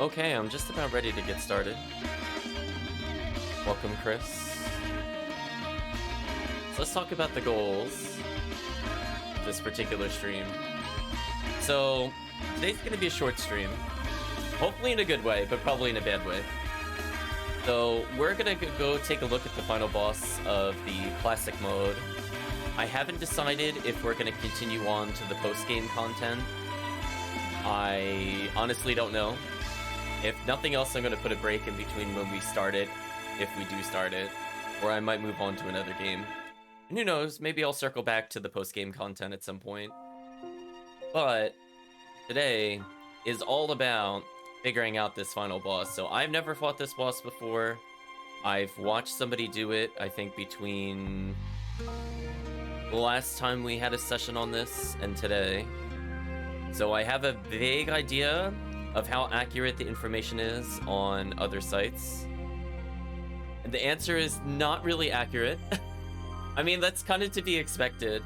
Okay, I'm just about ready to get started. Welcome, Chris. So let's talk about the goals of this particular stream. So today's going to be a short stream. Hopefully in a good way, but probably in a bad way. So we're going to go take a look at the final boss of the classic mode. I haven't decided if we're going to continue on to the post-game content. I honestly don't know. If nothing else, I'm going to put a break in between when we start it, if we do start it, or I might move on to another game. And who knows, maybe I'll circle back to the post-game content at some point. But today is all about figuring out this final boss. So I've never fought this boss before. I've watched somebody do it, I think between the last time we had a session on this and today. So I have a vague idea of how accurate the information is on other sites. And the answer is not really accurate. I mean, that's kind of to be expected.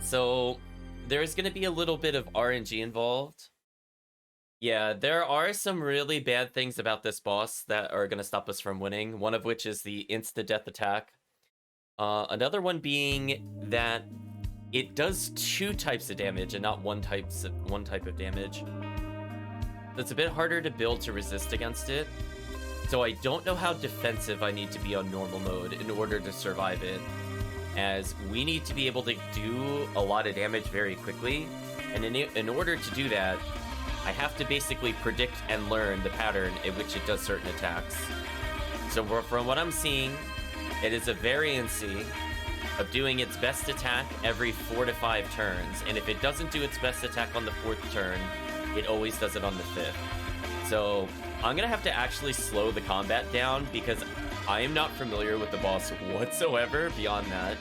So there's going to be a little bit of RNG involved. Yeah, there are some really bad things about this boss that are going to stop us from winning. One of which is the insta-death attack. Another one being that it does 2 types of damage and not one type of damage. So it's a bit harder to build to resist against it. So I don't know how defensive I need to be on normal mode in order to survive it, as we need to be able to do a lot of damage very quickly. And in order to do that, I have to basically predict and learn the pattern in which it does certain attacks. So from what I'm seeing, it is a variancy of doing its best attack every 4 to 5 turns. And if it doesn't do its best attack on the 4th turn, it always does it on the 5th. So I'm gonna have to actually slow the combat down because I am not familiar with the boss whatsoever beyond that.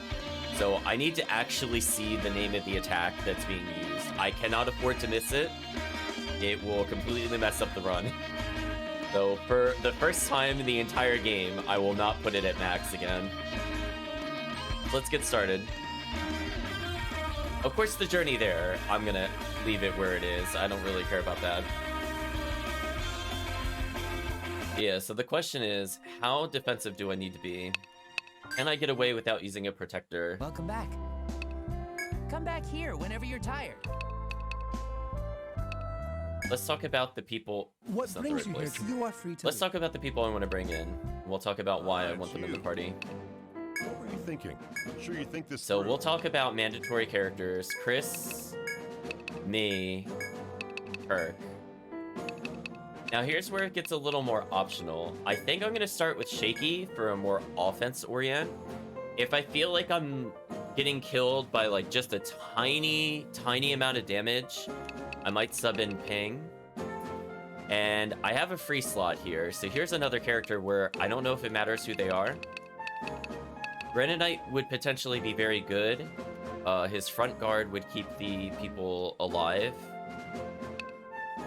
So I need to actually see the name of the attack that's being used. I cannot afford to miss it. It will completely mess up the run. So for the first time in the entire game, I will not put it at max again. Let's get started. Of course, the journey there, I'm gonna leave it where it is. I don't really care about that. Yeah, so the question is, how defensive do I need to be? Can I get away without using a protector? Welcome back. Come back here whenever you're tired. Let's talk about the people. What brings you here? You are free to. Let's talk about the people I want to bring in. We'll talk about why I want them in the party. What were you thinking? I'm sure you think this. So we'll talk about mandatory characters: Chris, me, Kirk. Now here's where it gets a little more optional. I think I'm gonna start with Shaky for a more offense orient. If I feel like I'm getting killed by like just a tiny amount of damage, I might sub in Ping. And I have a free slot here, so here's another character where I don't know if it matters who they are. Granite would potentially be very good. His front guard would keep the people alive.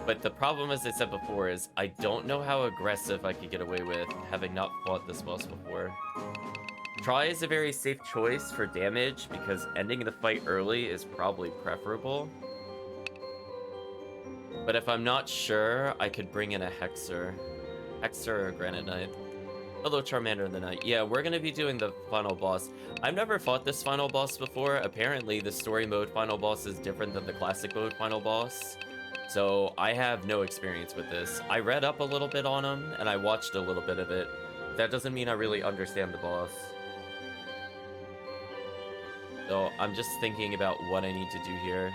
But the problem, as I said before, is I don't know how aggressive I could get away with, having not fought this boss before. Try is a very safe choice for damage, because ending the fight early is probably preferable. But if I'm not sure, I could bring in a Hexer. Hexer or Granite Knight. Hello, Charmander the Knight. Yeah, we're going to be doing the final boss. I've never fought this final boss before. Apparently, the story mode final boss is different than the classic mode final boss. So, I have no experience with this. I read up a little bit on him, and I watched a little bit of it. That doesn't mean I really understand the boss. So, I'm just thinking about what I need to do here.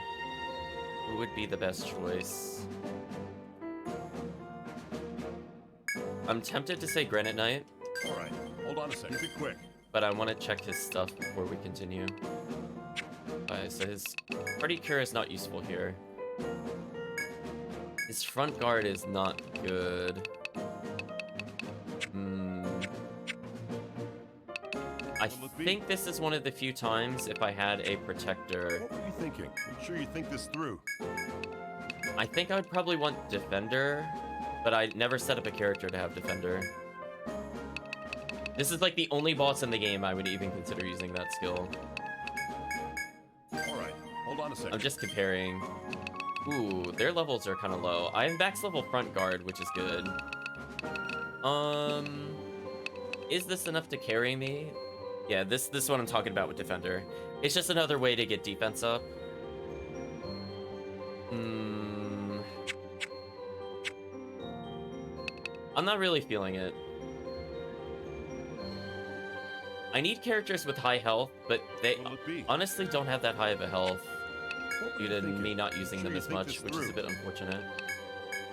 Who would be the best choice? I'm tempted to say Granite Knight. Alright, hold on a second. Keep it quick. But I want to check his stuff before we continue. Alright, so his Party Cure is not useful here. His front guard is not good. I think this is one of the few times if I had a protector. What were you thinking? I'm sure you think this through. I think I would probably want Defender, but I never set up a character to have Defender. This is like the only boss in the game I would even consider using that skill. Alright, hold on a second. I'm just comparing. Ooh, their levels are kind of low. I have max level front guard, which is good. Is this enough to carry me? Yeah, this is what I'm talking about with defender. It's just another way to get defense up. I'm not really feeling it. I need characters with high health, but they honestly don't have that high of a health due to me not using them as much, which is a bit unfortunate.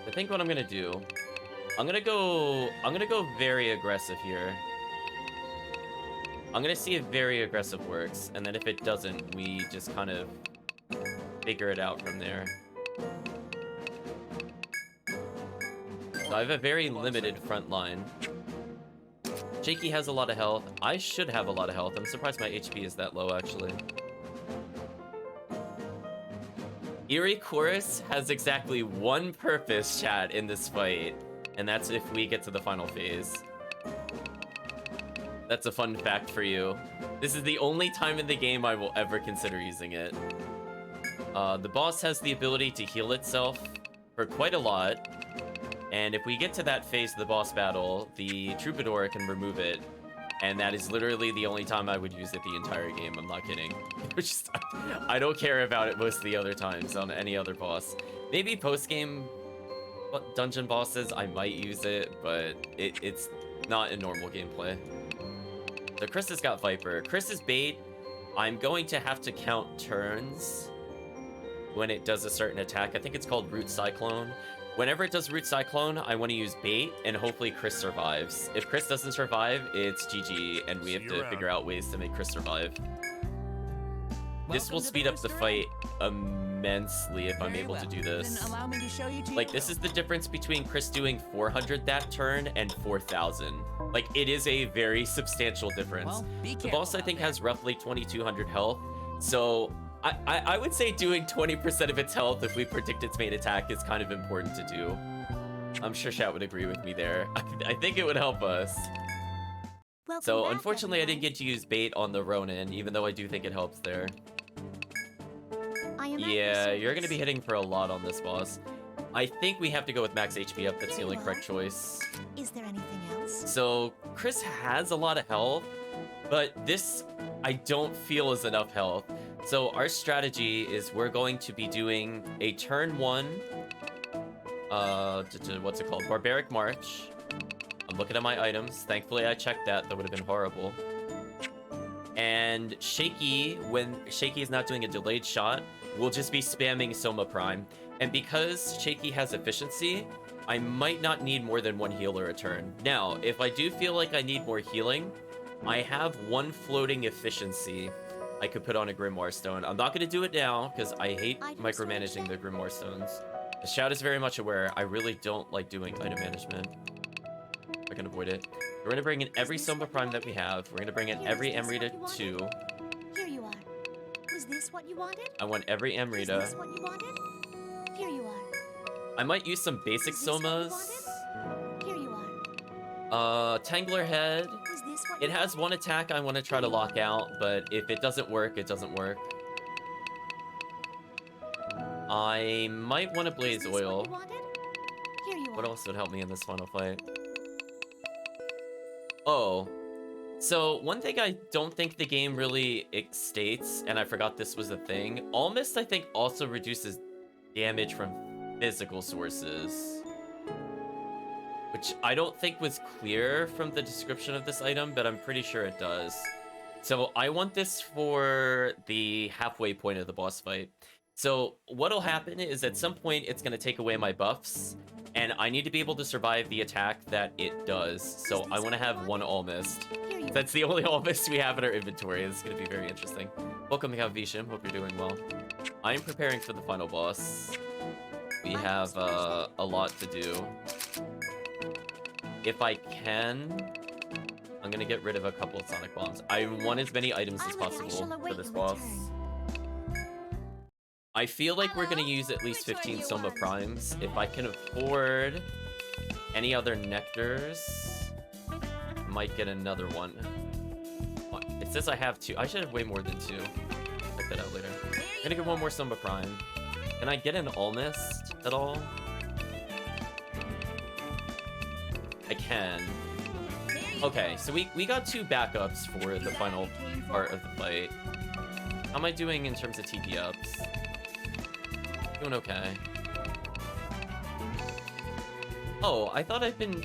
I think what I'm gonna do, I'm gonna go very aggressive here. I'm gonna see if very aggressive works, and then if it doesn't, we just kind of figure it out from there. So I have a very limited front line. Shaky has a lot of health. I should have a lot of health. I'm surprised my HP is that low, actually. Eerie Chorus has exactly one purpose, chat, in this fight, and that's if we get to the final phase. That's a fun fact for you. This is the only time in the game I will ever consider using it. The boss has the ability to heal itself for quite a lot, and if we get to that phase of the boss battle, the Troubadour can remove it, and that is literally the only time I would use it the entire game. I'm not kidding. I don't care about it most of the other times on any other boss. Maybe post-game dungeon bosses, I might use it, but it's not in normal gameplay. So Chris has got Viper. Chris's bait, I'm going to have to count turns when it does a certain attack. I think it's called Root Cyclone. Whenever it does Root Cyclone, I want to use bait, and hopefully Chris survives. If Chris doesn't survive, it's GG, and we have to figure out ways to make Chris survive. This will speed up the fight immensely if I'm able to do this. Like, this is the difference between Chris doing 400 that turn and 4,000. Like, it is a very substantial difference. The boss, I think, has roughly 2,200 health, so I would say doing 20% of its health if we predict its main attack is kind of important to do. I'm sure Shat would agree with me there. I think it would help us. So, unfortunately, I didn't get to use bait on the Ronin, even though I do think it helps there. Yeah, you're going to be hitting for a lot on this boss. I think we have to go with max HP up. That's the only correct choice. Is there anything else? So, Chris has a lot of health, but this I don't feel is enough health. So, our strategy is we're going to be doing a turn 1, what's it called? Barbaric March. I'm looking at my items. Thankfully, I checked that. That would have been horrible. And Shaky, when Shaky is not doing a delayed shot, will just be spamming Soma Prime. And because Shaky has efficiency, I might not need more than one healer a turn. Now, if I do feel like I need more healing, I have one floating efficiency I could put on a Grimoire Stone. I'm not going to do it now, because I hate micromanaging the Grimoire Stones. The Shout is very much aware. I really don't like doing item management. I can avoid it. We're going to bring in every Soma Prime that we have. We're going to bring in every Emrita 2. Here you are. Was this what you wanted? I want every Emrita. Was this what you wanted? Here you are. I might use some basic Somas. Here you are. Tangler Head. Was this what It has one attack I want to try to lock out, but if it doesn't work, it doesn't work. I might want to Blaze Oil. What else would help me in this final fight? Oh, so one thing I don't think the game really states, and I forgot this was a thing, Almist I think also reduces damage from physical sources, which I don't think was clear from the description of this item, but I'm pretty sure it does. So I want this for the halfway point of the boss fight. So what'll happen is at some point it's going to take away my buffs, and I need to be able to survive the attack that it does. So I want to have one Almist. That's the only Almist we have in our inventory. This is going to be very interesting. Welcome, Vishim. Hope you're doing well. I am preparing for the final boss. We have a lot to do. If I can, I'm going to get rid of a couple of Sonic Bombs. I want as many items as possible for this boss. I feel like we're going to use at least 15 Soma Primes. If I can afford any other Nectars, I might get another one. It says I have 2. I should have way more than 2. Check that out later. I'm going to get one more Soma Prime. Can I get an Almist at all? I can. Okay, so we got 2 backups for the final part of the fight. How am I doing in terms of TP ups? Doing okay. Oh, I thought I'd been...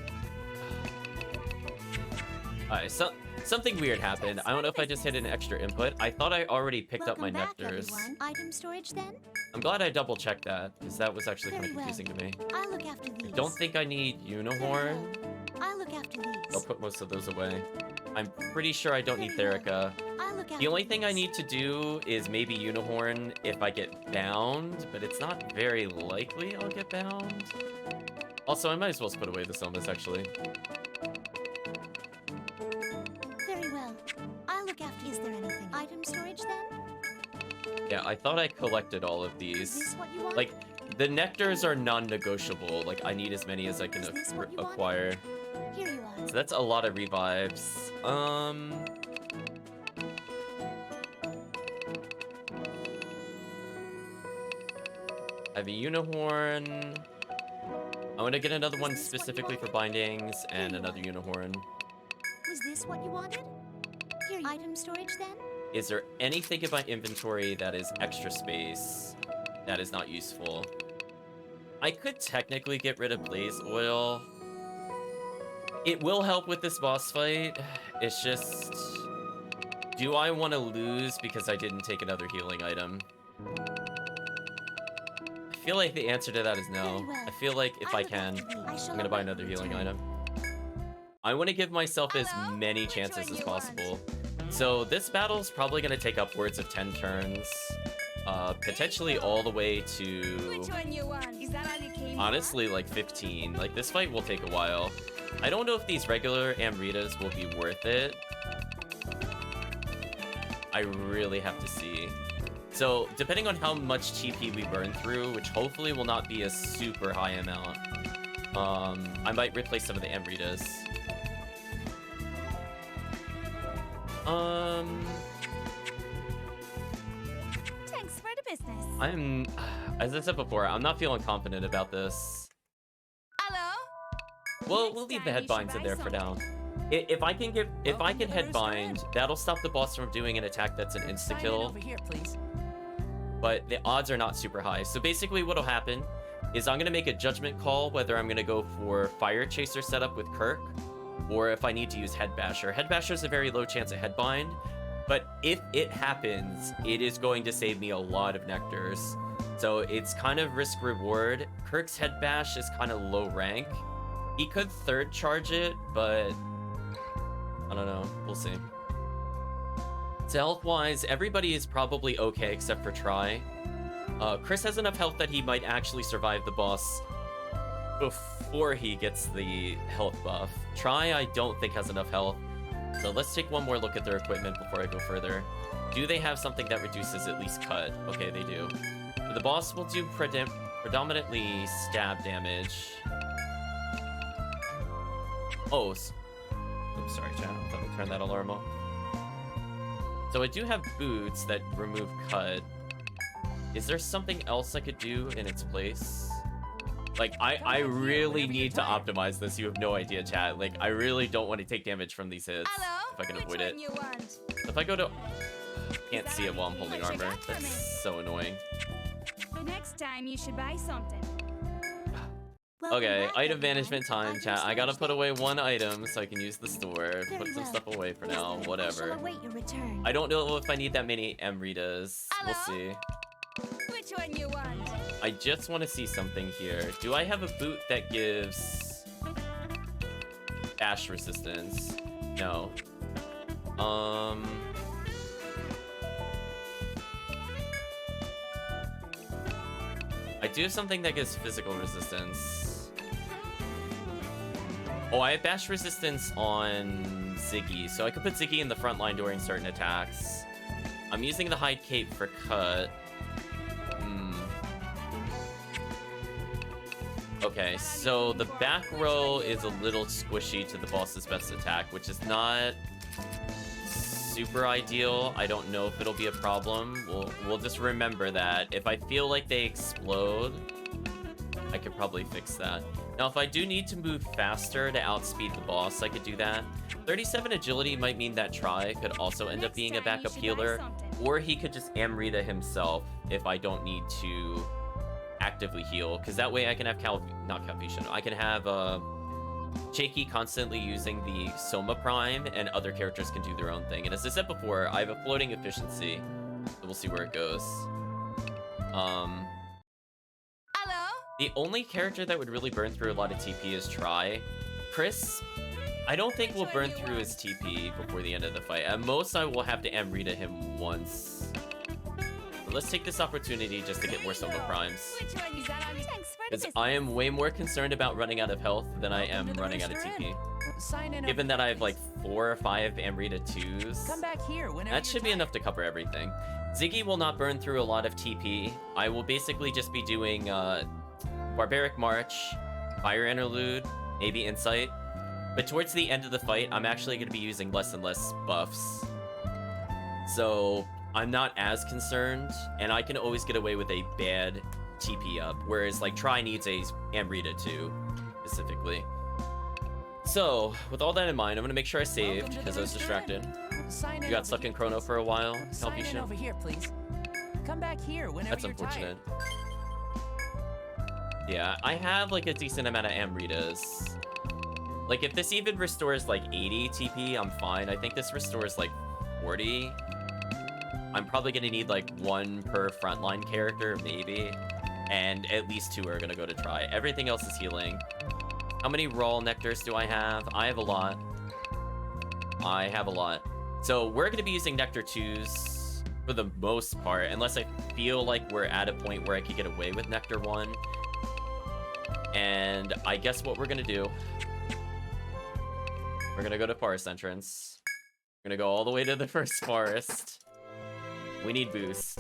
Alright, so something weird happened. I don't know if I just hit an extra input. I thought I already picked up my nectars. Everyone. Item storage then? I'm glad I double checked that, because that was actually kind of Very well. confusing to me. I'll look after these. Don't think I need Unicorn. I'll look after these. I'll put most of those away. I'm pretty sure I don't need Therica. I'll look after The only thing I these. need to do is maybe Unicorn if I get bound, but it's not very likely I'll get bound. Also, I might as well put away this illness, actually. Very well. I'll look after. Is there anything? Item storage then? Yeah, I thought I collected all of Is these. this what you want? Like, the nectars are non-negotiable. Like, I need as many as I can Is this what you want? acquire. Here you are. So that's a lot of revives. I have a Unihorn. I'm gonna get another one specifically for bindings and another Unihorn. Was this what you wanted? Here, item storage then? Is there anything in my inventory that is extra space that is not useful? I could technically get rid of Blaze Oil. It will help with this boss fight. It's just... do I want to lose because I didn't take another healing item? I feel like the answer to that is no. Very well. I feel like if I can, I'm gonna buy another healing item. I want to give myself as many chances as possible. So this battle's probably gonna take upwards of 10 turns. Potentially all the way to... Which one you want? Is that all you came honestly, like 15. Like, this fight will take a while. I don't know if these regular Amritas will be worth it. I really have to see. So, depending on how much TP we burn through, which hopefully will not be a super high amount, I might replace some of the Amritas. Thanks for the business. I'm, as I said before, I'm not feeling confident about this. Hello? Well, we'll leave the headbinds in there for now. If I can headbind, that'll stop the boss from doing an attack that's an insta Sign in kill. over here, please. But the odds are not super high. So basically what'll happen is I'm gonna make a judgment call whether I'm gonna go for Fire Chaser setup with Kirk, or if I need to use Head Basher. Head Basher is a very low chance of headbind, but if it happens, it is going to save me a lot of nectars. So it's kind of risk reward. Kirk's Head Bash is kind of low rank. He could third charge it, but I don't know. We'll see. So health-wise, everybody is probably okay except for Try. Chris has enough health that he might actually survive the boss before he gets the health buff. Try, I don't think has enough health. So let's take one more look at their equipment before I go further. Do they have something that reduces at least cut? Okay, they do. The boss will do predominantly stab damage. Oh, I'm sorry, chat. I thought I turned that alarm off. So I do have boots that remove cut. Is there something else I could do in its place? Like, I really need to optimize this. You have no idea, chat. Like, I really don't want to take damage from these hits Hello? if I can Which avoid one it. you want? If I go to... can't see it while I'm holding armor. That's so annoying. The next time you should buy something. Welcome Okay, back, item everyone. management time, Item chat. I gotta storage put then? away one item so I can use the store. Very Put some well. stuff away for Yes, now. then. I shall Whatever. await your return. I don't know if I need that many Amritas. We'll Hello? see. Which one you want? I just want to see something here. Do I have a boot that gives bash resistance? No. I do have something that gives physical resistance. Oh, I have bash resistance on Ziggy, so I could put Ziggy in the front line during certain attacks. I'm using the hide cape for cut. Okay, so the back row is a little squishy to the boss's best attack, which is not super ideal. I don't know if it'll be a problem. We'll just remember that. If I feel like they explode, I could probably fix that. Now, if I do need to move faster to outspeed the boss, I could do that. 37 agility might mean that Try could also end up being a backup healer, or he could just Amrita himself if I don't need to actively heal, because that way I can have I can have Shaky constantly using the Soma Prime, and other characters can do their own thing. And as I said before, I have a floating efficiency, so we'll see where it goes. Hello? The only character that would really burn through a lot of TP is Try. Chris, I don't think we'll burn through his TP before the end of the fight. At most, I will have to Amrita him once. But let's take this opportunity just to get more Soma Primes. Which one is that on? Thanks for the Because business. I am way more concerned about running out of health than I am running out of TP. Sign in Given over that I here, have like please. 4 or 5 Amrita 2s, Come back here whenever that should be enough to cover everything. Ziggy will not burn through a lot of TP. I will basically just be doing Barbaric March, Fire Interlude, maybe Insight. But towards the end of the fight, I'm actually going to be using less and less buffs. So I'm not as concerned, and I can always get away with a bad TP up. Whereas like Try needs a Amrita 2, specifically. So, with all that in mind, I'm going to make sure I saved, because I was distracted. Sign You in got over stuck in here, Chrono please. for a while. Sign in Help over here, please. Come back here whenever That's you're unfortunate. tired. Yeah, I have like a decent amount of Amritas. Like if this even restores like 80 TP, I'm fine. I think this restores like 40. I'm probably gonna need like 1 per frontline character, maybe. And at least 2 are gonna go to Try. Everything else is healing. How many raw nectars do I have? I have a lot. I have a lot. So we're gonna be using Nectar 2s for the most part, unless I feel like we're at a point where I could get away with Nectar 1. And I guess what we're gonna do, we're gonna go to Forest Entrance. We're gonna go all the way to the first forest. We need boost.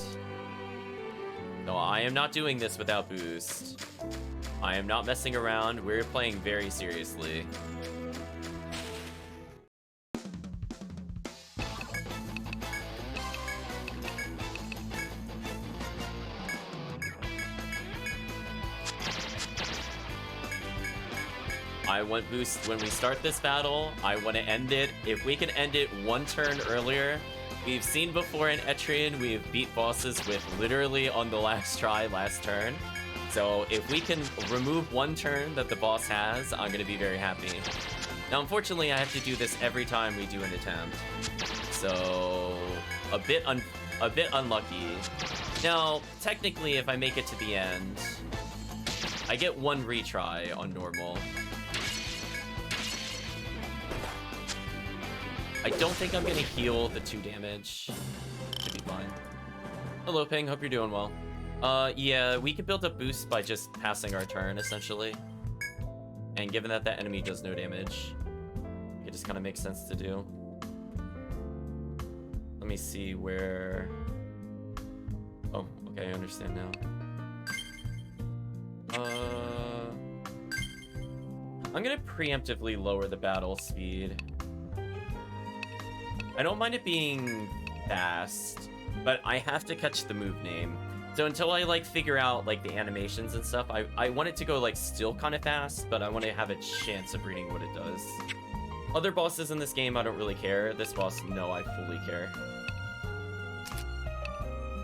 No, I am not doing this without boost. I am not messing around. We're playing very seriously. I want boost when we start this battle. I want to end it. If we can end it 1 turn earlier, we've seen before in Etrian, we've beat bosses with literally on the last try, last turn. So if we can remove 1 turn that the boss has, I'm going to be very happy. Now, unfortunately, I have to do this every time we do an attempt. So a bit unlucky. Now, technically, if I make it to the end, I get 1 retry on normal. I don't think I'm gonna heal the 2 damage. Should be fine. Hello, Ping. Hope you're doing well. Yeah, we could build up boost by just passing our turn, essentially. And given that that enemy does no damage, it just kind of makes sense to do. Let me see where... Oh, okay, I understand now. I'm gonna preemptively lower the battle speed. I don't mind it being fast, but I have to catch the move name. So until I like figure out like the animations and stuff, I want it to go like still kind of fast, but I want to have a chance of reading what it does. Other bosses in this game, I don't really care. This boss, no, I fully care.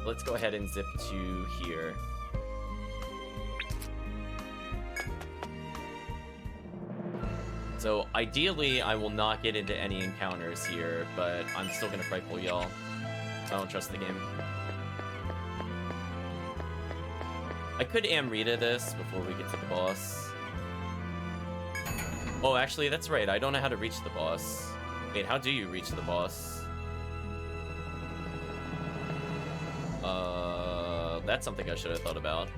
Let's go ahead and zip to here. So ideally, I will not get into any encounters here, but I'm still gonna probably pull y'all. I don't trust the game. I could Amrita this before we get to the boss. Oh, actually, that's right. I don't know how to reach the boss. Wait, how do you reach the boss? That's something I should have thought about.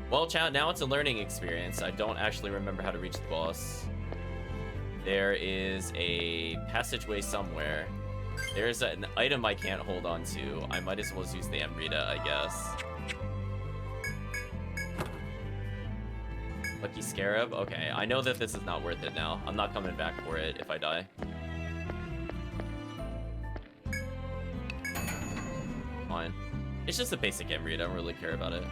Well, chat, now it's a learning experience. I don't actually remember how to reach the boss. There is a passageway somewhere. There's an item I can't hold on to. I might as well just use the Amrita, I guess. Lucky Scarab? Okay, I know that this is not worth it now. I'm not coming back for it if I die. fine. It's just a basic emery. I don't really care about it.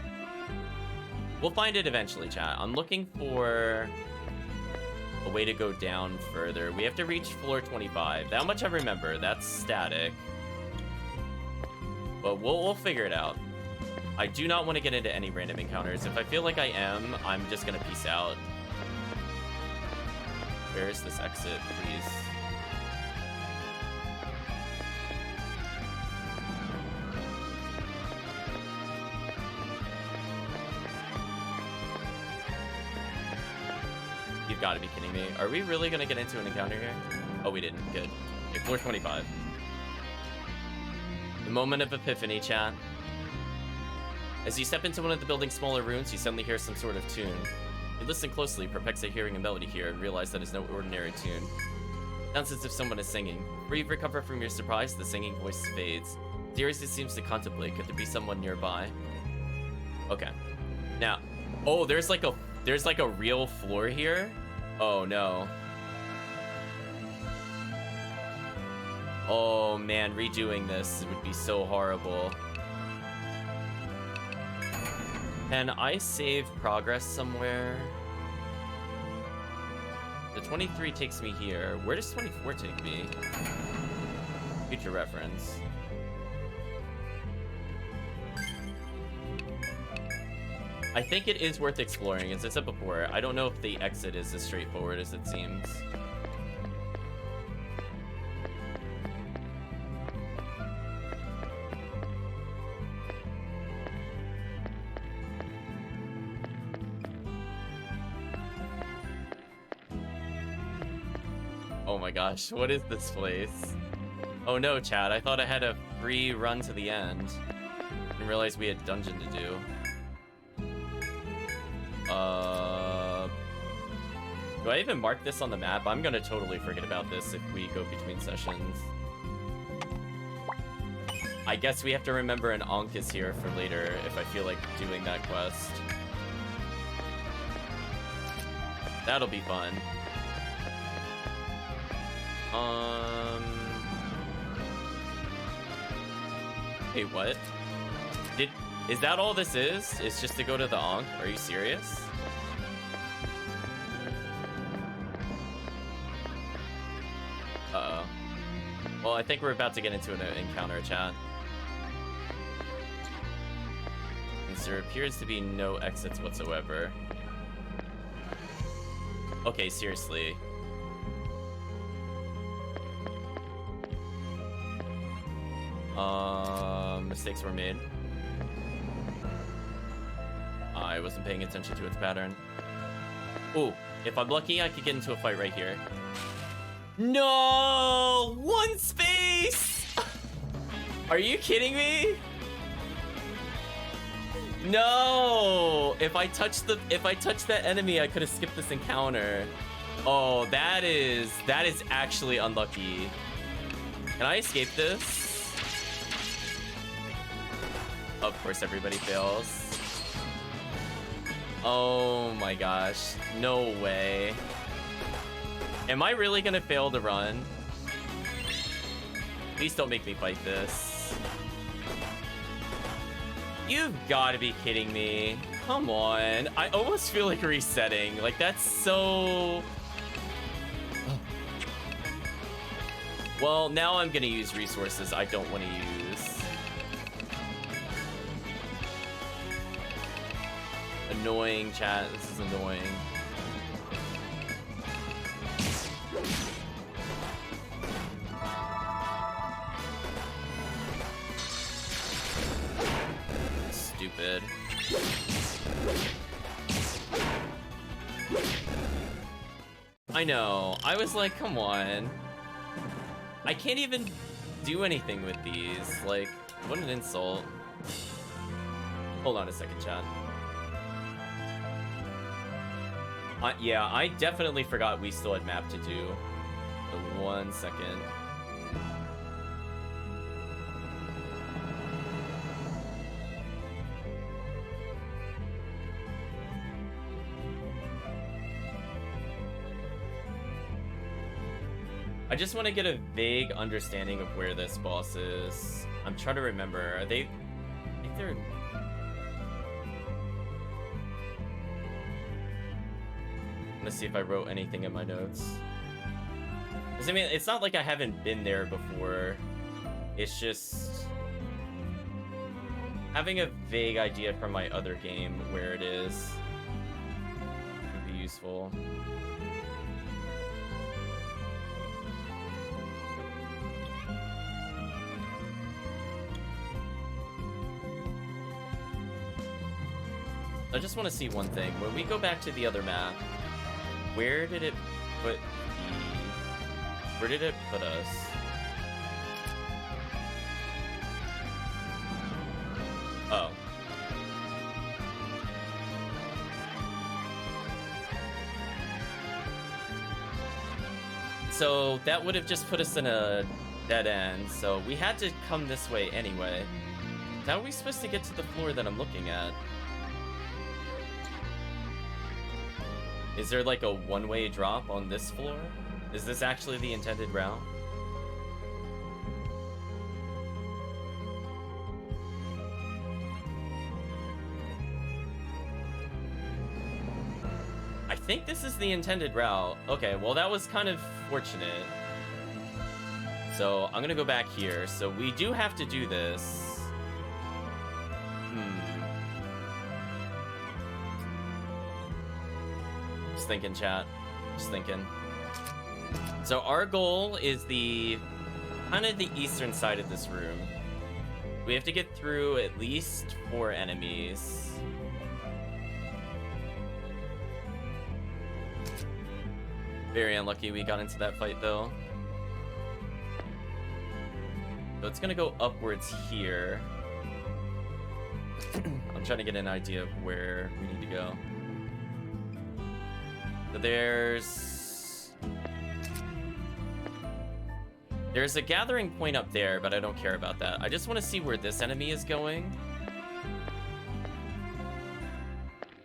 We'll find it eventually, chat. I'm looking for a way to go down further. We have to reach floor 25. That much I remember. That's static. But we'll figure it out. I do not want to get into any random encounters. If I feel like I am, I'm just gonna peace out. Where is this exit, please? You've got to be kidding me. Are we really gonna get into an encounter here? Oh, we didn't. Good. Okay, floor 25. The moment of epiphany, chat. As you step into one of the building's smaller rooms, you suddenly hear some sort of tune. You listen closely, perplexed at hearing a melody here, and realize that it's no ordinary tune. It sounds as if someone is singing. Before you recover from your surprise, the singing voice fades. Seriously seems to contemplate, could there be someone nearby? Okay. Now, oh, there's like a real floor here? Oh no. Oh man, redoing this would be so horrible. Can I save progress somewhere? The 23 takes me here. Where does 24 take me? Future reference. I think it is worth exploring. As I said before, I don't know if the exit is as straightforward as it seems. Oh my gosh, what is this place? Oh no, Chad, I thought I had a free run to the end. Didn't realize we had dungeon to do. Do I even mark this on the map? I'm gonna totally forget about this if we go between sessions. I guess we have to remember an Ankh is here for later if I feel like doing that quest. That'll be fun. Hey, what? Is that all this is? It's just to go to the Ankh? Are you serious? Uh-oh. Well, I think we're about to get into an encounter, chat. Since there appears to be no exits whatsoever. Okay, seriously. Mistakes were made. I wasn't paying attention to its pattern. Ooh, if I'm lucky, I could get into a fight right here. No! One space! Are you kidding me? No! If I touch that enemy, I could have skipped this encounter. Oh, that is actually unlucky. Can I escape this? Of course, everybody fails. Oh my gosh. No way. Am I really gonna fail to run? Please don't make me fight this. You've got to be kidding me. Come on. I almost feel like resetting. Like, that's so... Well, now I'm gonna use resources I don't want to use. Annoying, chat. This is annoying. Stupid. I know. I was like, come on. I can't even do anything with these. Like, what an insult. Hold on a second, chat. Yeah, I definitely forgot we still had map to do. So 1 second. I just want to get a vague understanding of where this boss is. I'm trying to remember. Are they... I think they're... Let's see if I wrote anything in my notes. 'Cause I mean, it's not like I haven't been there before. It's just... having a vague idea from my other game where it is would be useful. I just want to see one thing. When we go back to the other map, where did it put the... where did it put us? Oh. So that would have just put us in a dead end, so we had to come this way anyway. How are we supposed to get to the floor that I'm looking at? Is there like a one-way drop on this floor? Is this actually the intended route? I think this is the intended route. Okay, well that was kind of fortunate. So I'm gonna go back here. So we do have to do this. Just thinking, chat. Just thinking. So our goal is the kind of the eastern side of this room. We have to get through at least 4 enemies. Very unlucky we got into that fight though. So it's gonna go upwards here. I'm trying to get an idea of where we need to go. So there's a gathering point up there, but I don't care about that. I just want to see where this enemy is going.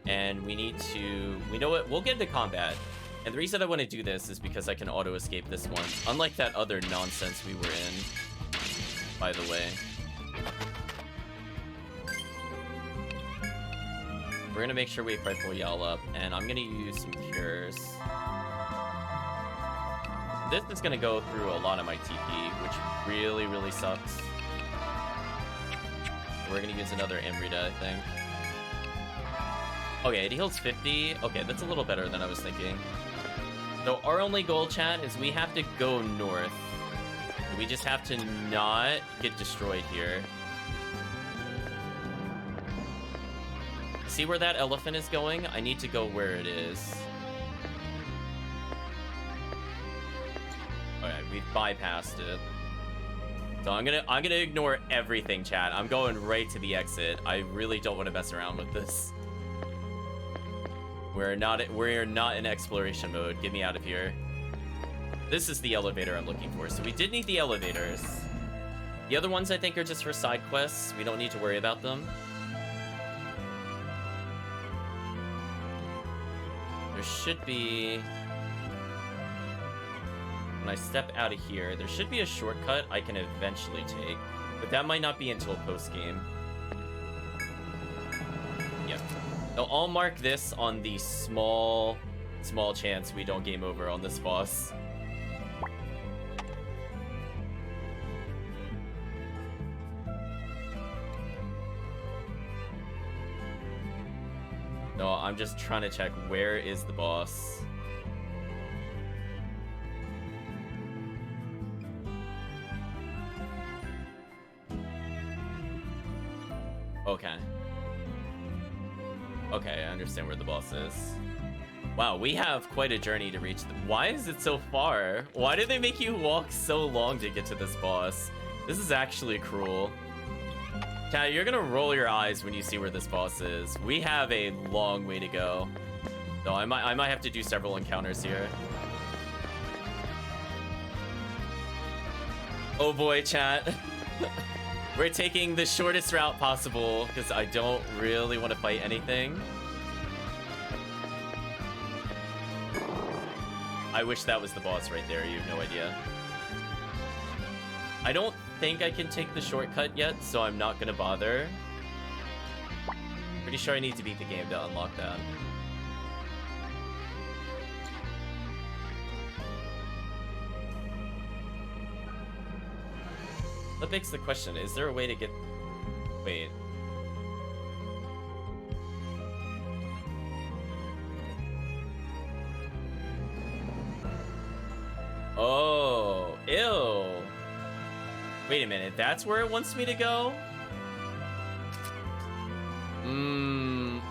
And we need to... we know what? We'll get into combat. And the reason I want to do this is because I can auto-escape this one. Unlike that other nonsense we were in, by the way. We're gonna make sure we rifle Yell up, and I'm gonna use some cures. This is gonna go through a lot of my TP, which really, really sucks. We're gonna use another Amrita, I think. Okay, it heals 50. Okay, that's a little better than I was thinking. So our only goal, chat, is we have to go north. We just have to not get destroyed here. See where that elephant is going? I need to go where it is. Alright, we've bypassed it. So I'm gonna ignore everything, chat. I'm going right to the exit. I really don't want to mess around with this. We're not in exploration mode. Get me out of here. This is the elevator I'm looking for. So we did need the elevators. The other ones I think are just for side quests. We don't need to worry about them. There should be... when I step out of here, there should be a shortcut I can eventually take. But that might not be until post-game. Yep. So I'll mark this on the small chance we don't game over on this boss. No, I'm just trying to check where is the boss. Okay. Okay, I understand where the boss is. Wow, we have quite a journey to reach them. Why is it so far? Why do they make you walk so long to get to this boss? This is actually cruel. Cat, you're gonna roll your eyes when you see where this boss is. We have a long way to go. So I might have to do several encounters here. Oh boy, chat. We're taking the shortest route possible because I don't really want to fight anything. I wish that was the boss right there. You have no idea. I don't think I can take the shortcut yet, so I'm not gonna bother. Pretty sure I need to beat the game to unlock that. That begs the question, is there a way to get... Wait. Oh, ew. Wait a minute, that's where it wants me to go?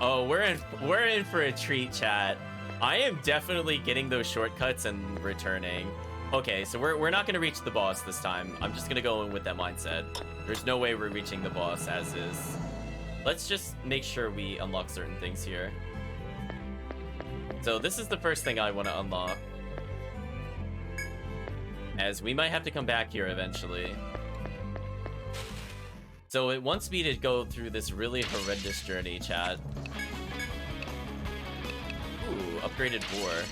Oh, we're in for a treat, chat. I am definitely getting those shortcuts and returning. Okay, so we're not gonna reach the boss this time. I'm just gonna go in with that mindset. There's no way we're reaching the boss as is. Let's just make sure we unlock certain things here. So this is the first thing I want to unlock, as we might have to come back here eventually. So it wants me to go through this really horrendous journey, chat. Ooh, upgraded bore.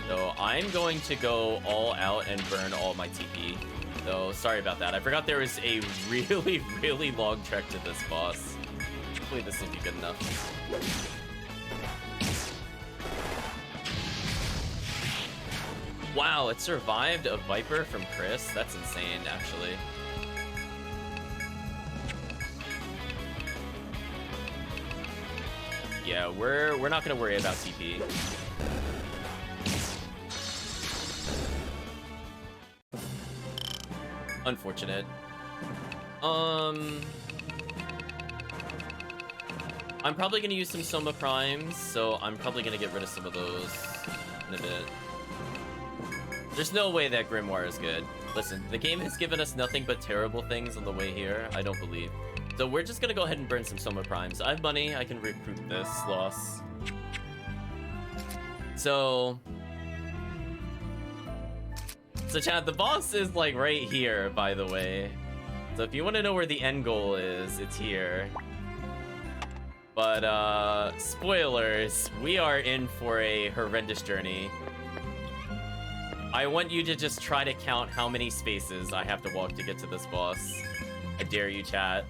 So I'm going to go all out and burn all my TP. So sorry about that. I forgot there was a really, really long trek to this boss. Hopefully this will be good enough. Wow, it survived a Viper from Chris? That's insane, actually. Yeah, we're not gonna worry about TP. Unfortunate. I'm probably gonna use some Soma Primes, so I'm probably gonna get rid of some of those in a bit. There's no way that Grimoire is good. Listen, the game has given us nothing but terrible things on the way here, I don't believe. So we're just gonna go ahead and burn some Soma Primes. I have money, I can recruit this loss. So chat, the boss is like right here, by the way. So if you want to know where the end goal is, it's here. But spoilers, we are in for a horrendous journey. I want you to just try to count how many spaces I have to walk to get to this boss. I dare you, chat.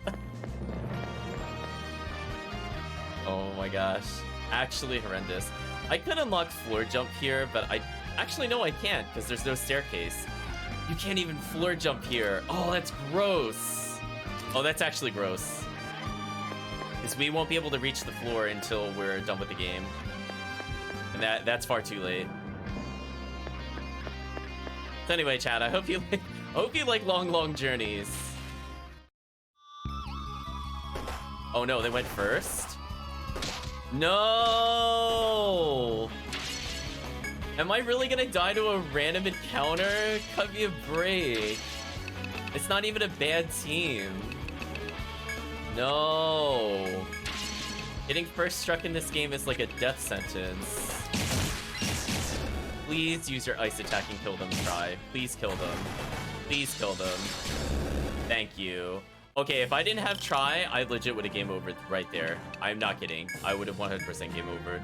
Oh my gosh. Actually horrendous. I could unlock floor jump here, but actually, no, I can't, because there's no staircase. You can't even floor jump here. Oh, that's gross. Oh, that's actually gross. Because we won't be able to reach the floor until we're done with the game. And that's far too late. So anyway, chat, I hope you like long journeys. Oh no, they went first? No! Am I really gonna die to a random encounter? Cut me a break. It's not even a bad team. No. Getting first struck in this game is like a death sentence. Please use your ice attack and kill them, try. Please kill them. Please kill them. Thank you. Okay, if I didn't have try, I legit would have game over right there. I'm not kidding. I would have 100% game over.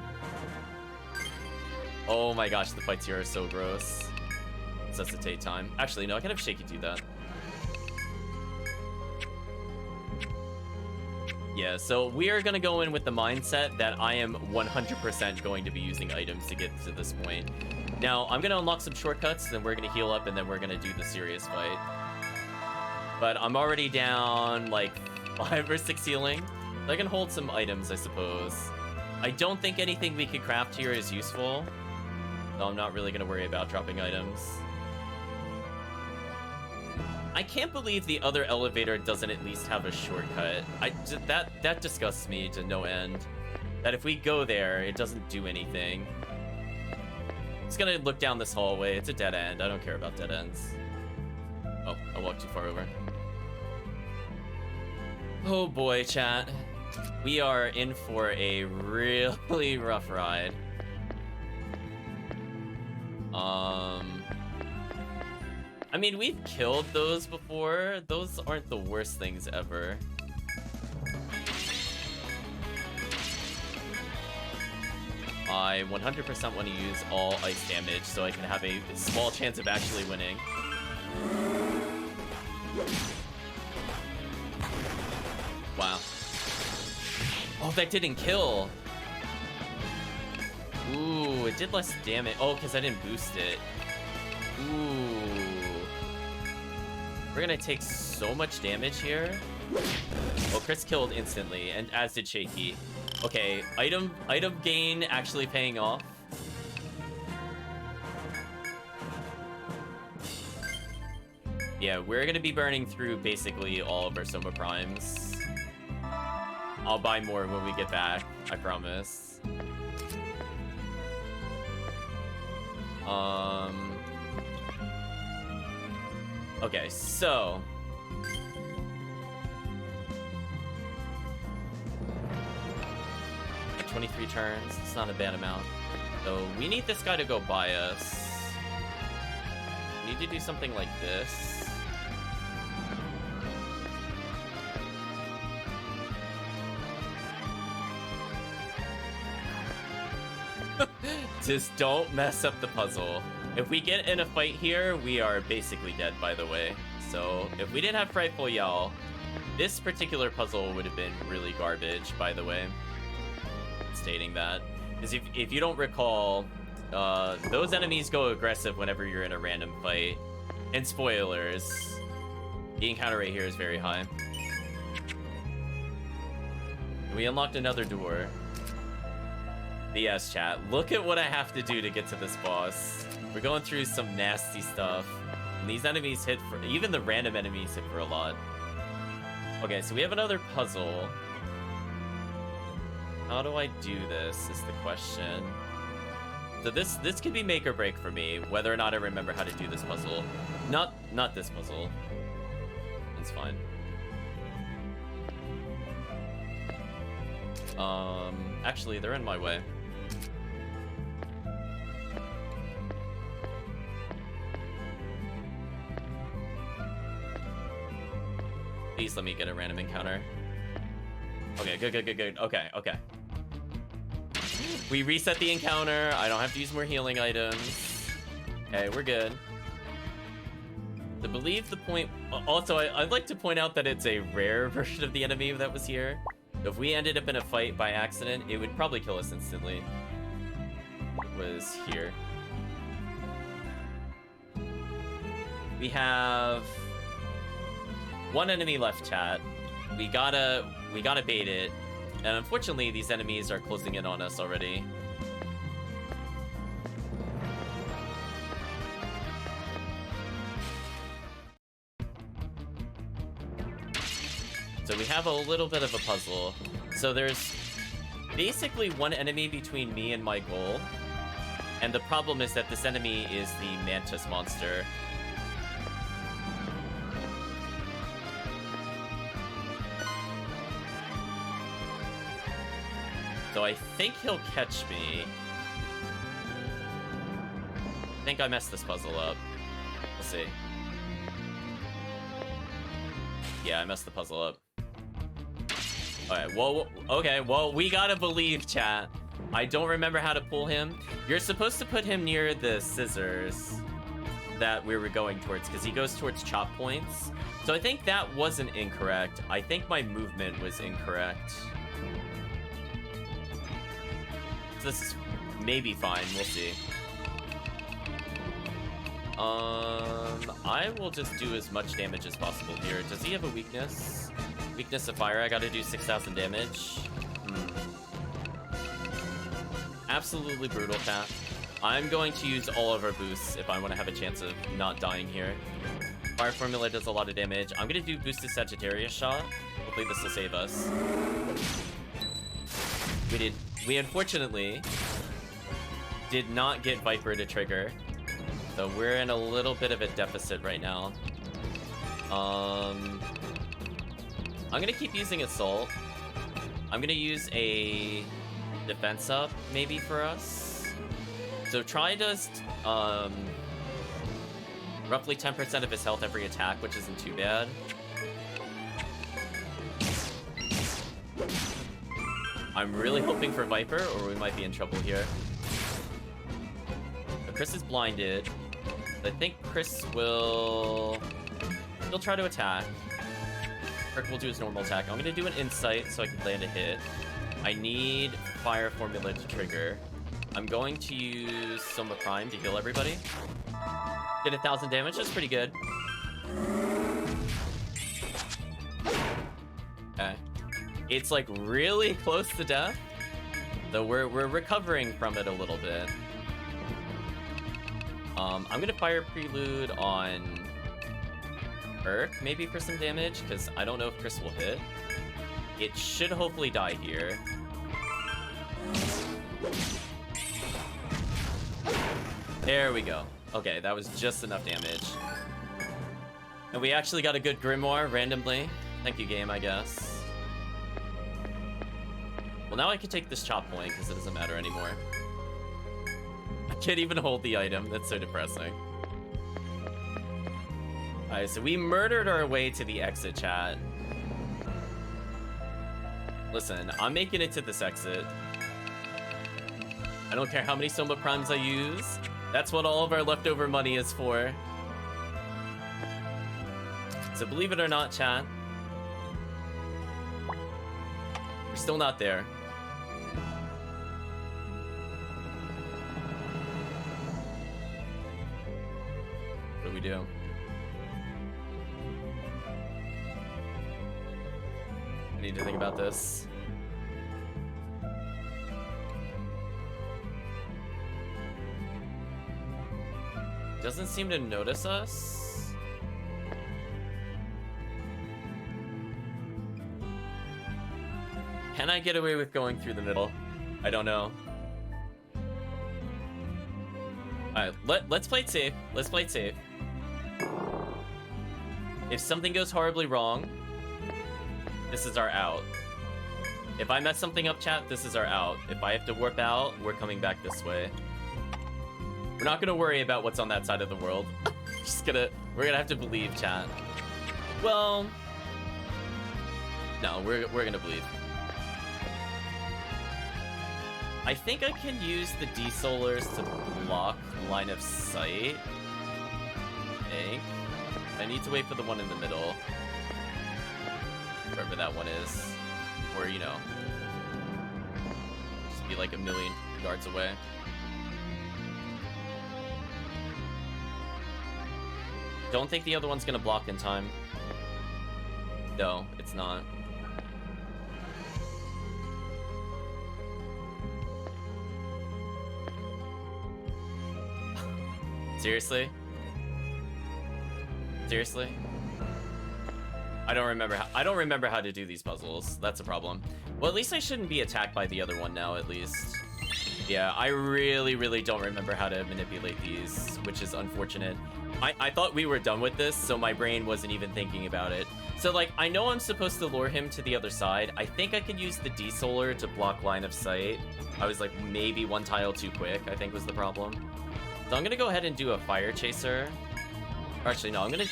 Oh my gosh, the fights here are so gross. Necessitate time. Actually, no, I can have Shaky do that. Yeah, so we are gonna go in with the mindset that I am 100% going to be using items to get to this point. Now, I'm gonna unlock some shortcuts, then we're gonna heal up, and then we're gonna do the serious fight. But I'm already down like 5 or 6 healing. So I can hold some items, I suppose. I don't think anything we could craft here is useful. So I'm not really gonna worry about dropping items. I can't believe the other elevator doesn't at least have a shortcut. That disgusts me to no end. That if we go there, it doesn't do anything. It's gonna look down this hallway. It's a dead end. I don't care about dead ends. Oh, I walked too far over. Oh boy, chat. We are in for a really rough ride. I mean, we've killed those before. Those aren't the worst things ever. I 100% want to use all ice damage so I can have a small chance of actually winning. Wow. Oh, that didn't kill. Ooh, it did less damage. Oh, because I didn't boost it. Ooh. We're gonna take so much damage here. Well, Chris killed instantly, and as did Shaky. Okay, item gain actually paying off. Yeah, we're gonna be burning through basically all of our Soma Primes. I'll buy more when we get back, I promise. Okay, so 23 turns, it's not a bad amount. So we need this guy to go by us. We need to do something like this. Just don't mess up the puzzle. If we get in a fight here, we are basically dead, by the way. So if we didn't have Frightful Yell, this particular puzzle would have been really garbage, by the way. Stating that. Because if you don't recall, those enemies go aggressive whenever you're in a random fight. And spoilers, the encounter rate here is very high. We unlocked another door. But yes, chat, look at what I have to do to get to this boss. We're going through some nasty stuff. And these enemies hit for... Even the random enemies hit for a lot. Okay, so we have another puzzle. How do I do this is the question. So this could be make or break for me, whether or not I remember how to do this puzzle. Not this puzzle. It's fine. Actually, they're in my way. Please let me get a random encounter. Okay, good. Okay. We reset the encounter. I don't have to use more healing items. Okay, we're good. To believe the point... Also, I'd like to point out that it's a rare version of the enemy that was here. If we ended up in a fight by accident, it would probably kill us instantly. It was here. We have... one enemy left, chat. We gotta bait it. And unfortunately, these enemies are closing in on us already. So we have a little bit of a puzzle. So there's basically one enemy between me and my goal. And the problem is that this enemy is the Mantis monster. So I think he'll catch me. I think I messed this puzzle up. We'll see. Yeah, I messed the puzzle up. Alright, well, we gotta believe, chat. I don't remember how to pull him. You're supposed to put him near the scissors that we were going towards, because he goes towards chop points. So I think that wasn't incorrect. I think my movement was incorrect. So this is maybe fine. We'll see. I will just do as much damage as possible here. Does he have a weakness? Weakness of fire. I gotta do 6,000 damage. Absolutely brutal, chat. I'm going to use all of our boosts if I want to have a chance of not dying here. Fire formula does a lot of damage. I'm gonna do boosted Sagittarius shot. Hopefully this will save us. We unfortunately did not get Viper to trigger. So we're in a little bit of a deficit right now. I'm gonna keep using Assault. I'm gonna use a defense up maybe for us. So Try does roughly 10% of his health every attack, which isn't too bad. I'm really hoping for Viper, or we might be in trouble here. But Chris is blinded. I think Chris will He'll try to attack. Kirk will do his normal attack. I'm gonna do an insight so I can land a hit. I need fire formula to trigger. I'm going to use Soma Prime to heal everybody. Did 1,000 damage, that's pretty good. Okay. It's like really close to death, though we're recovering from it a little bit. I'm gonna fire Prelude on Kirk, maybe for some damage, because I don't know if Chris will hit. It should hopefully die here. There we go. Okay, that was just enough damage. And we actually got a good Grimoire randomly. Thank you, game, I guess. Well, now I can take this chop point because it doesn't matter anymore. I can't even hold the item. That's so depressing. Alright, so we murdered our way to the exit, chat. Listen, I'm making it to this exit. I don't care how many Soma Primes I use. That's what all of our leftover money is for. So believe it or not, chat, we're still not there. What do we do? I need to think about this. Doesn't seem to notice us. Can I get away with going through the middle? I don't know. Alright, let's play it safe. Let's play it safe. If something goes horribly wrong, this is our out. If I mess something up, chat, this is our out. If I have to warp out, we're coming back this way. We're not gonna worry about what's on that side of the world. We're gonna have to believe, chat. Well, no, we're gonna believe. I think I can use the D-Solars to block line of sight. I need to wait for the one in the middle. Wherever that one is. Or, you know, just be like a million yards away. Don't think the other one's gonna block in time. No, it's not. Seriously? Seriously? I don't remember how to do these puzzles. That's a problem. Well, at least I shouldn't be attacked by the other one now, at least. Yeah, I really don't remember how to manipulate these, which is unfortunate. I thought we were done with this, so my brain wasn't even thinking about it. So, like, I know I'm supposed to lure him to the other side. I think I could use the D-Solar to block line of sight. I was, like, maybe one tile too quick, I think was the problem. So I'm gonna go ahead and do a Fire Chaser. Or actually, no, we're gonna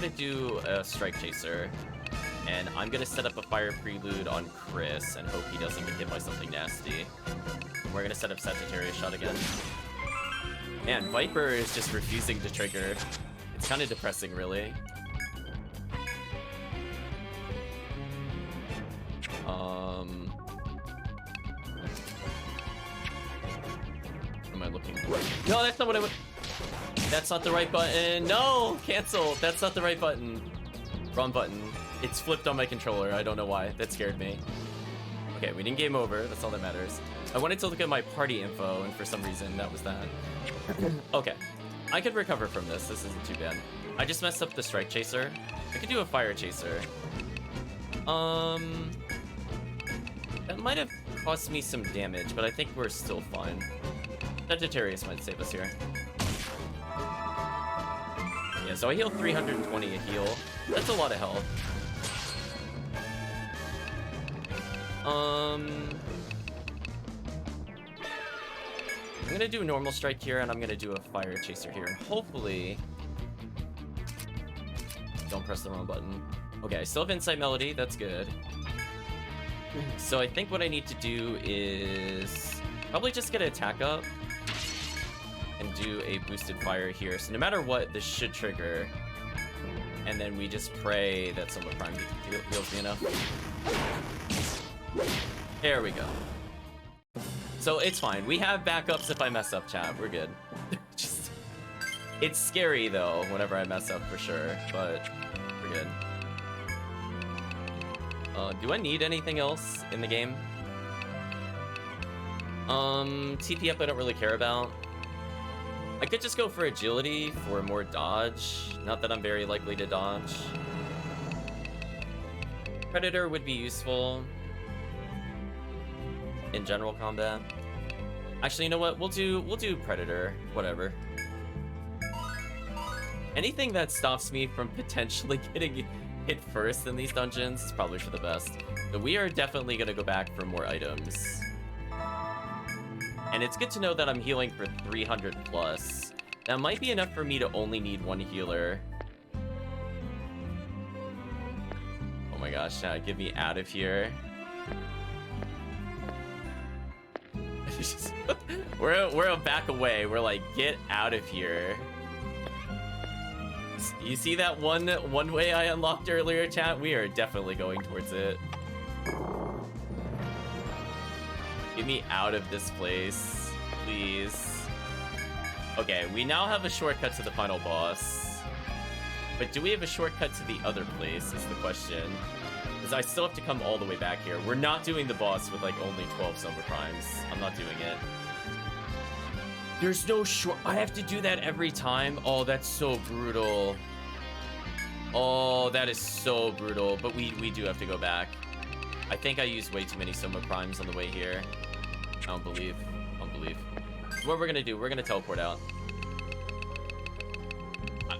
do a Strike Chaser. And I'm gonna set up a Fire Prelude on Chris and hope he doesn't get hit by something nasty. We're gonna set up Sagittarius Shot again. Man, Viper is just refusing to trigger. It's kind of depressing, really. What am I looking for? No, that's not what I would. That's not the right button. No, cancel. That's not the right button. Wrong button. It's flipped on my controller. I don't know why. That scared me. Okay, we didn't game over. That's all that matters. I wanted to look at my party info, and for some reason, that was that. Okay. I could recover from this. This isn't too bad. I just messed up the Strike Chaser. I could do a Fire Chaser. That might have cost me some damage, but I think we're still fine. Sagittarius might save us here. Yeah, so I heal 320 a heal. That's a lot of health. I'm gonna do a normal strike here, and I'm gonna do a Fire Chaser here, and hopefully... Don't press the wrong button. Okay, I still have Insight Melody, that's good. So I think what I need to do is... probably just get an attack up. and do a boosted fire here. So no matter what, this should trigger. And then we just pray that Soma Prime heals me enough. There we go. So it's fine. We have backups if I mess up, chat. We're good. Just, it's scary though whenever I mess up for sure, but we're good. Do I need anything else in the game? TP up I don't really care about. I could just go for agility for more dodge. Not that I'm very likely to dodge. Predator would be useful in general combat. Actually, you know what? We'll do Predator. Whatever. Anything that stops me from potentially getting hit first in these dungeons is probably for the best. But we are definitely gonna go back for more items. And it's good to know that I'm healing for 300 plus. That might be enough for me to only need one healer. Oh my gosh, get me out of here. we're a back away. We're like, get out of here. You see that one way I unlocked earlier, chat? We are definitely going towards it. Get me out of this place, please. Okay, we now have a shortcut to the final boss. But do we have a shortcut to the other place is the question. Because I still have to come all the way back here. We're not doing the boss with like only 12 Soma Primes. I'm not doing it. There's no short... I have to do that every time? Oh, that's so brutal. Oh, that is so brutal. But we do have to go back. I think I used way too many Soma Primes on the way here. I don't believe. What we're gonna do, we're gonna teleport out.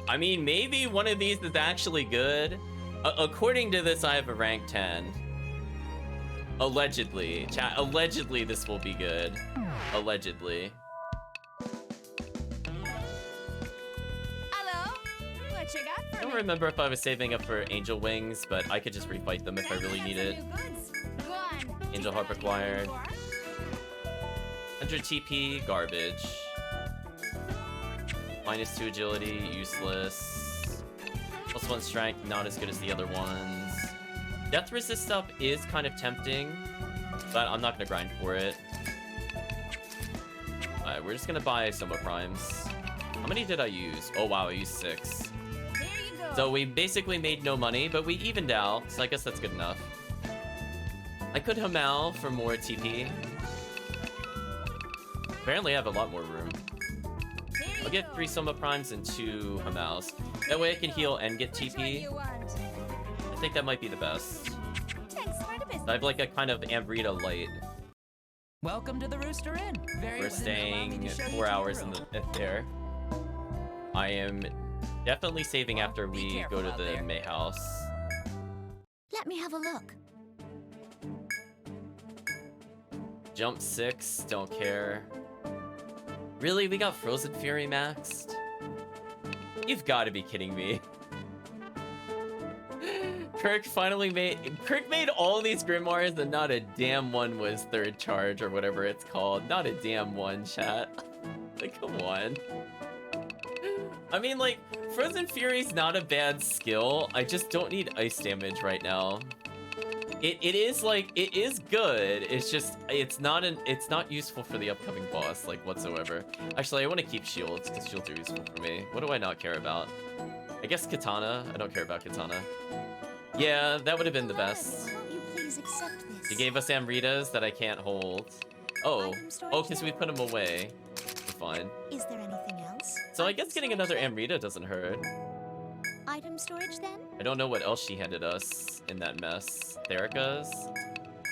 I mean, maybe one of these is actually good. According to this, I have a rank 10. Allegedly. Chat, allegedly this will be good. Allegedly. Hello? What you got for I don't me? remember if I was saving up for Angel Wings, but I could just refight them if I really need it. Go on. Angel Harp acquired. 100 TP, garbage. -2 agility, useless. +1 strength, not as good as the other ones. Death resist up is kind of tempting, but I'm not gonna grind for it. Alright, we're just gonna buy Soma Primes. How many did I use? Oh wow, I used 6. There you go. So we basically made no money, but we evened out, so I guess that's good enough. I could Hamal for more TP. Apparently I have a lot more room. I'll get 3 Soma Primes and 2 Hamals. That way I can heal and get Which one TP. you want? I think that might be the best. Thanks for the business. I have like a kind of Amrita light. Welcome to the Rooster Inn. Very We're well. Allow me staying to show you 4 to your hours in room. there. I am definitely saving Well, after be we careful go to out the there. May house. Let me have a look. Jump 6, don't care. Really? We got Frozen Fury maxed? You've got to be kidding me. Kirk made all these Grimoires and not a damn one was third charge or whatever it's called. Not a damn one, chat. Like, come on. I mean, like, Frozen Fury's not a bad skill. I just don't need ice damage right now. It is like, it is good. It's just, it's not useful for the upcoming boss, like, whatsoever. Actually, I want to keep shields, because shields are useful for me. What do I not care about? I guess Katana. I don't care about Katana. Yeah, that would have been the best. Won't you please accept this? You gave us Amritas that I can't hold. Oh, Item storage because we now? put them away. We're fine. Is there anything else? So I Item guess getting storage another then? Amrita doesn't hurt. Item storage then? I don't know what else she handed us in that mess. Therica's?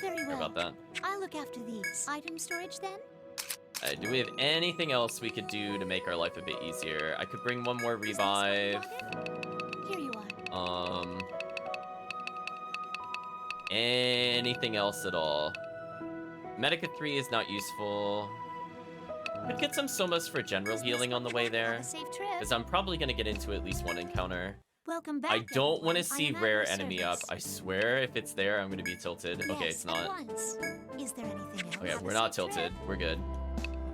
Very Care well. about that. I'll look after these. Item storage then? Alright, do we have anything else we could do to make our life a bit easier? I could bring one more Is there something revive. wanted? Here you are. Anything else at all? Medica 3 is not useful. Could get some Somas for general Business healing on the way have there. a safe trip. Because I'm probably going to get into at least one encounter. Welcome back. I don't want to everyone. I see am at rare your enemy up. service. I swear if it's there, I'm going to be tilted. Okay, Yes, it's at not. once. Is there anything else? Okay, Have a we're not safe trip. tilted. We're good.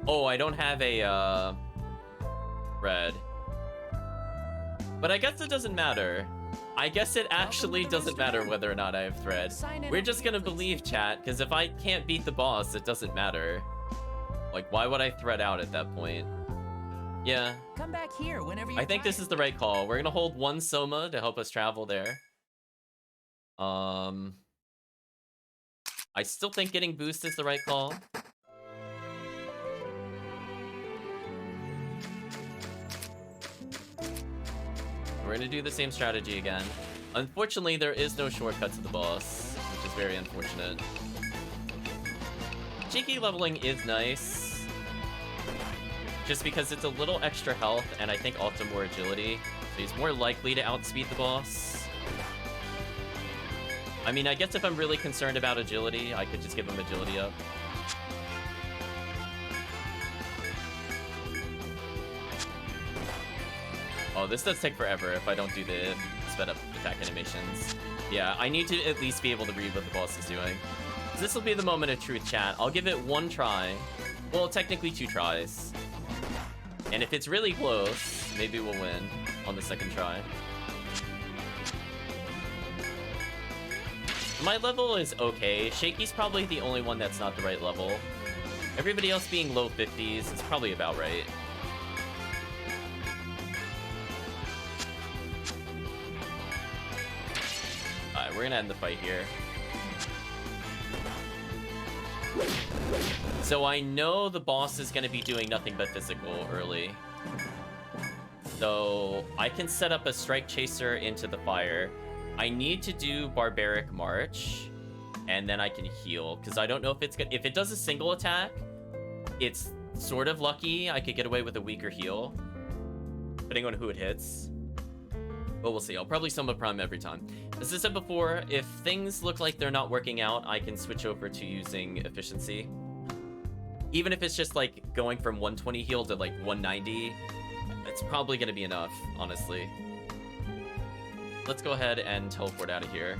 Oh, I don't have a Red. But I guess it doesn't matter. I guess it actually doesn't matter whether or not I have thread. We're just gonna believe, chat, because if I can't beat the boss, it doesn't matter. Like, why would I thread out at that point? Yeah. Come back here whenever you're I think this is the right call. We're gonna hold one Soma to help us travel there. I still think getting boost is the right call. We're gonna do the same strategy again. Unfortunately, there is no shortcut to the boss, which is very unfortunate. Cheeky leveling is nice, just because it's a little extra health, and I think also more agility, so he's more likely to outspeed the boss. I mean, I guess if I'm really concerned about agility, I could just give him agility up. Oh, this does take forever if I don't do the sped up attack animations. Yeah, I need to at least be able to read what the boss is doing. So this will be the moment of truth, chat. I'll give it one try. Well, technically 2 tries. And if it's really close, maybe we'll win on the second try. My level is okay. Shaky's probably the only one that's not the right level. Everybody else being low 50s is probably about right. Alright, we're gonna end the fight here. So I know the boss is gonna be doing nothing but physical early. So I can set up a Strike Chaser into the fire. I need to do Barbaric March, and then I can heal, because I don't know if it's good. If it does a single attack, it's sort of lucky. I could get away with a weaker heal, depending on who it hits. But we'll see. I'll probably Soma Prime every time. As I said before, if things look like they're not working out, I can switch over to using Efficiency. Even if it's just like going from 120 heal to like 190, it's probably going to be enough, honestly. Let's go ahead and teleport out of here.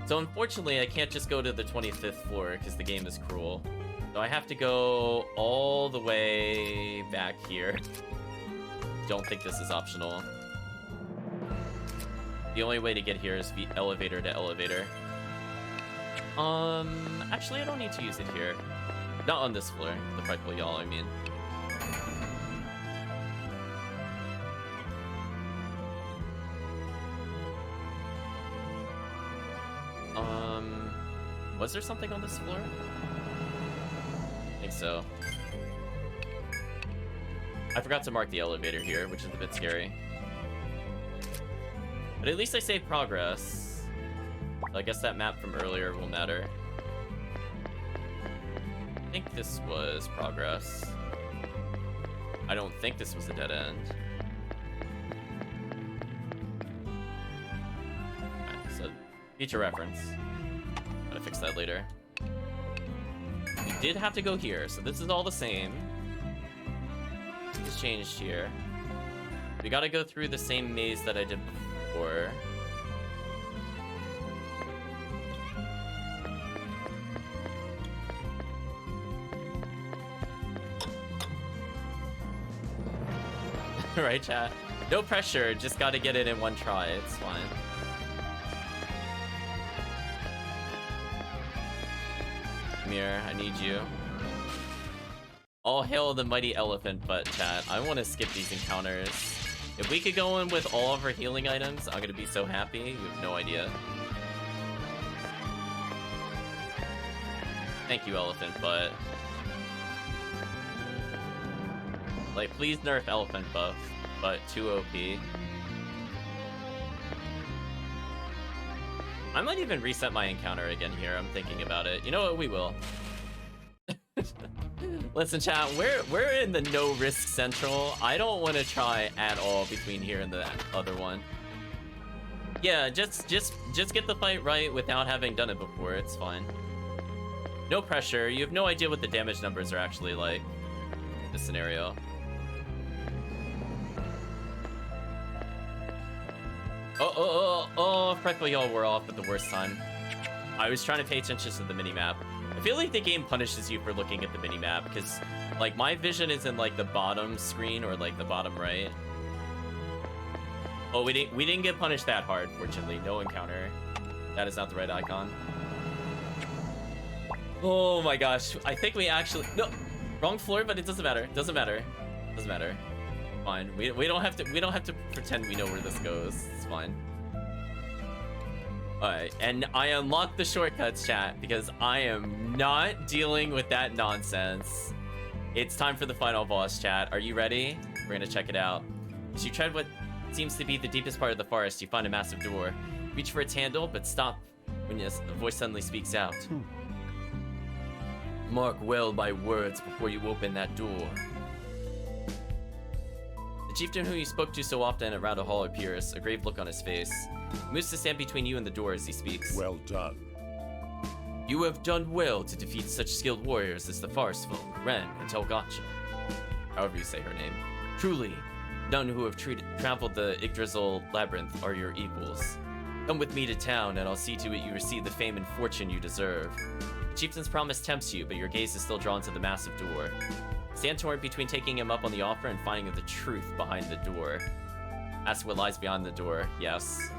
So unfortunately, I can't just go to the 25th floor because the game is cruel. So I have to go all the way back here. Don't think this is optional. The only way to get here is via elevator to elevator. Actually, I don't need to use it here. Not on this floor. The Frightful Y'all, I mean. Was there something on this floor? I think so. I forgot to mark the elevator here, which is a bit scary. But at least I saved progress. So I guess that map from earlier will matter. I think this was progress. I don't think this was a dead end. Okay, so future reference. Gotta fix that later. We did have to go here, so this is all the same. It's changed here. We gotta go through the same maze that I did before. Right, chat? No pressure, just gotta get it in one try, it's fine. Come here, I need you. All hail the mighty elephant butt, chat. I want to skip these encounters. If we could go in with all of our healing items, I'm gonna be so happy, you have no idea. Thank you, elephant butt. Like, please nerf elephant buff, but too OP. I might even reset my encounter again here, I'm thinking about it. You know what, we will. Listen, chat, we're in the no-risk central. I don't want to try at all between here and the other one. Yeah, just get the fight right without having done it before, it's fine. No pressure, you have no idea what the damage numbers are actually like in this scenario. Oh, Frightful Y'all were off at the worst time. I was trying to pay attention to the minimap. I feel like the game punishes you for looking at the minimap, because Like, my vision is in, like, the bottom screen or, like, the bottom right. Oh, we didn't get punished that hard, fortunately. No encounter. That is not the right icon. Oh my gosh. I think we actually... No! Wrong floor, but it doesn't matter. Doesn't matter. Doesn't matter. Fine. We don't have to pretend we know where this goes. It's fine. Alright, and I unlocked the shortcuts, chat, because I am not dealing with that nonsense. It's time for the final boss, chat. Are you ready? We're gonna check it out. As you tread what seems to be the deepest part of the forest, you find a massive door. Reach for its handle, but stop when a voice suddenly speaks out. Mark well my words before you open that door. The chieftain who you spoke to so often at Rowda Hall appears, a grave look on his face. He moves to stand between you and the door as he speaks. Well done. You have done well to defeat such skilled warriors as the Forest Folk, Ren, and Telgacha. However you say her name. Truly, none who have traveled the Yggdrasil Labyrinth are your equals. Come with me to town, and I'll see to it you receive the fame and fortune you deserve. The chieftain's promise tempts you, but your gaze is still drawn to the massive door. Stand torn between taking him up on the offer and finding the truth behind the door. Ask what lies beyond the door. Yes.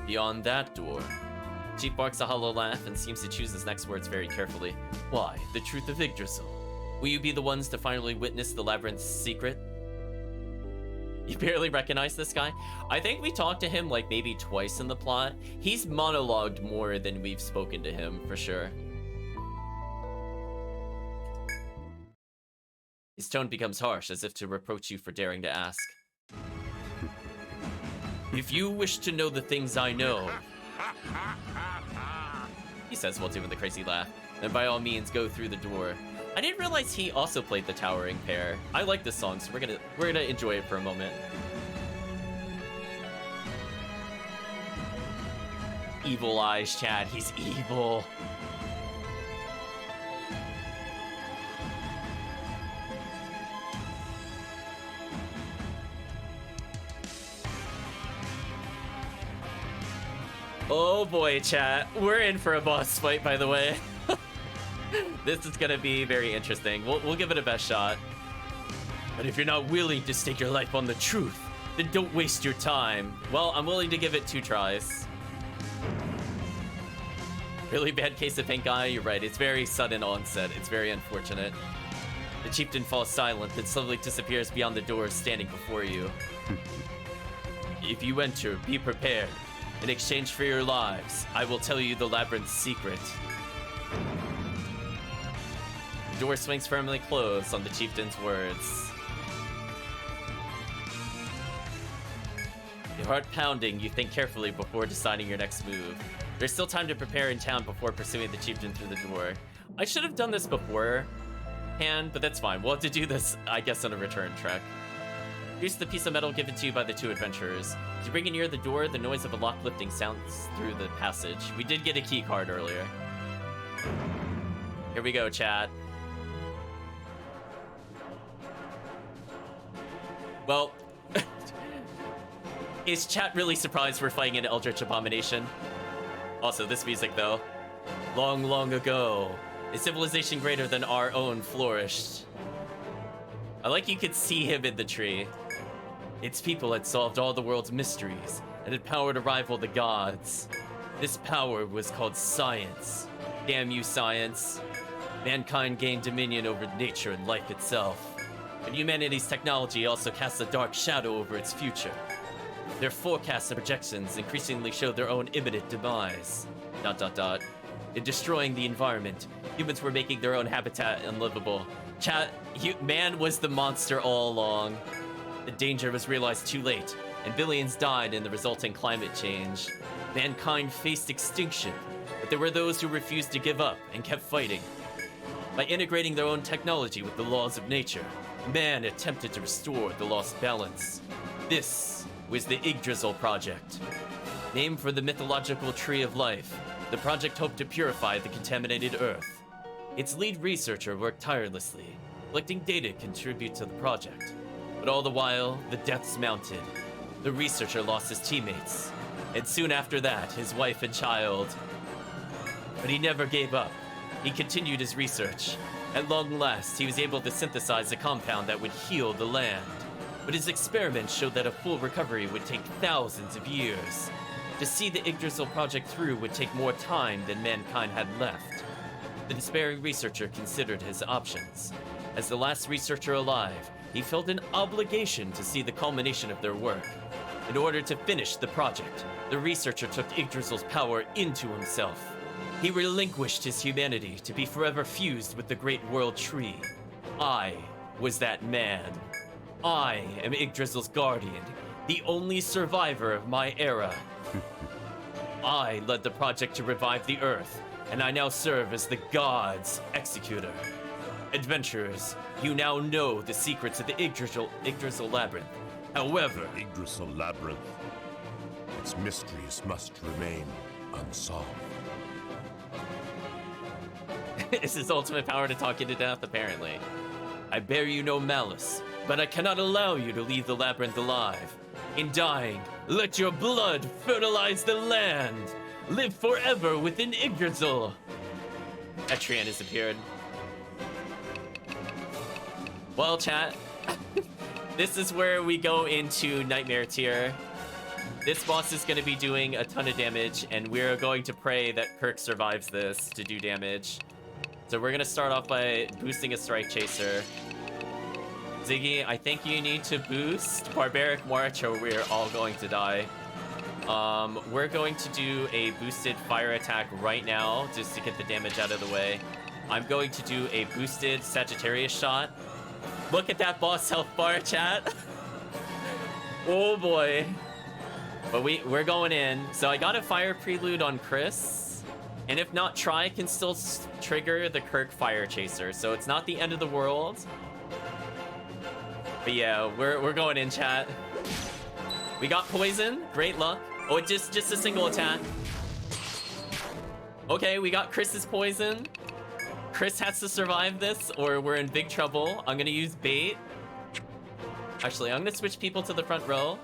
Beyond that door. Chief barks a hollow laugh and seems to choose his next words very carefully. Why, the truth of Yggdrasil. Will you be the ones to finally witness the labyrinth's secret? You barely recognize this guy? I think we talked to him like maybe twice in the plot. He's monologued more than we've spoken to him, for sure. His tone becomes harsh, as if to reproach you for daring to ask. If you wish to know the things I know, he says while doing the crazy laugh, then by all means go through the door. I didn't realize he also played the Towering Pair. I like this song, so we're gonna enjoy it for a moment. Evil eyes, Chad. He's evil. Oh boy, chat. We're in for a boss fight, by the way. This is gonna be very interesting. We'll give it a best shot. But if you're not willing to stake your life on the truth, then don't waste your time. Well, I'm willing to give it 2 tries. Really bad case of pink eye, you're right. It's very sudden onset. It's very unfortunate. The chieftain falls silent, then slowly disappears beyond the door standing before you. If you enter, be prepared. In exchange for your lives, I will tell you the labyrinth's secret. The door swings firmly closed on the chieftain's words. Your heart pounding, you think carefully before deciding your next move. There's still time to prepare in town before pursuing the chieftain through the door. I should have done this beforehand, but that's fine. We'll have to do this, I guess, on a return trek. Here's the piece of metal given to you by the 2 adventurers. As you bring it near the door, the noise of a lock lifting sounds through the passage. We did get a key card earlier. Here we go, chat. Well, is chat really surprised we're fighting an Eldritch Abomination? Also, this music, though. Long, long ago, a civilization greater than our own flourished. I like you could see him in the tree. Its people had solved all the world's mysteries and had power to rival the gods. This power was called science. Damn you, science. Mankind gained dominion over nature and life itself. But humanity's technology also casts a dark shadow over its future. Their forecasts and projections increasingly show their own imminent demise. ... In destroying the environment, humans were making their own habitat unlivable. Man was the monster all along. The danger was realized too late, and billions died in the resulting climate change. Mankind faced extinction, but there were those who refused to give up and kept fighting. By integrating their own technology with the laws of nature, man attempted to restore the lost balance. This was the Yggdrasil Project. Named for the mythological Tree of Life, the project hoped to purify the contaminated Earth. Its lead researcher worked tirelessly, collecting data to contribute to the project. But all the while, the deaths mounted. The researcher lost his teammates, and soon after that, his wife and child. But he never gave up. He continued his research, At long last, he was able to synthesize a compound that would heal the land. But his experiments showed that a full recovery would take thousands of years. To see the Yggdrasil project through would take more time than mankind had left. The despairing researcher considered his options. As the last researcher alive, he felt an obligation to see the culmination of their work. In order to finish the project, the researcher took Yggdrasil's power into himself. He relinquished his humanity to be forever fused with the great world tree. I was that man. I am Yggdrasil's guardian, the only survivor of my era. I led the project to revive the Earth, and I now serve as the gods' executor. Adventurers, you now know the secrets of the Yggdrasil Labyrinth. However, Yggdrasil Labyrinth. Its mysteries must remain unsolved. it's his ultimate power to talk you to death, apparently. I bear you no malice, but I cannot allow you to leave the labyrinth alive. In dying, let your blood fertilize the land. Live forever within Yggdrasil. Etrian has appeared. Well, chat, this is where we go into Nightmare tier. This boss is going to be doing a ton of damage, and we're going to pray that Kirk survives this to do damage. So we're going to start off by boosting a Strike Chaser. Ziggy, I think you need to boost Barbaric March or we're all going to die. We're going to do a boosted fire attack right now just to get the damage out of the way. I'm going to do a boosted Sagittarius shot. Look at that boss health bar, chat. Oh boy. But we're going in. So I got a fire prelude on Chris. And if not, Try can still trigger the Kirk fire chaser. So it's not the end of the world. But yeah, we're going in, chat. We got poison. Great luck. Oh, just a single attack. Okay, we got Chris's poison. Chris has to survive this or we're in big trouble. I'm gonna use bait. Actually, I'm gonna switch people to the front row.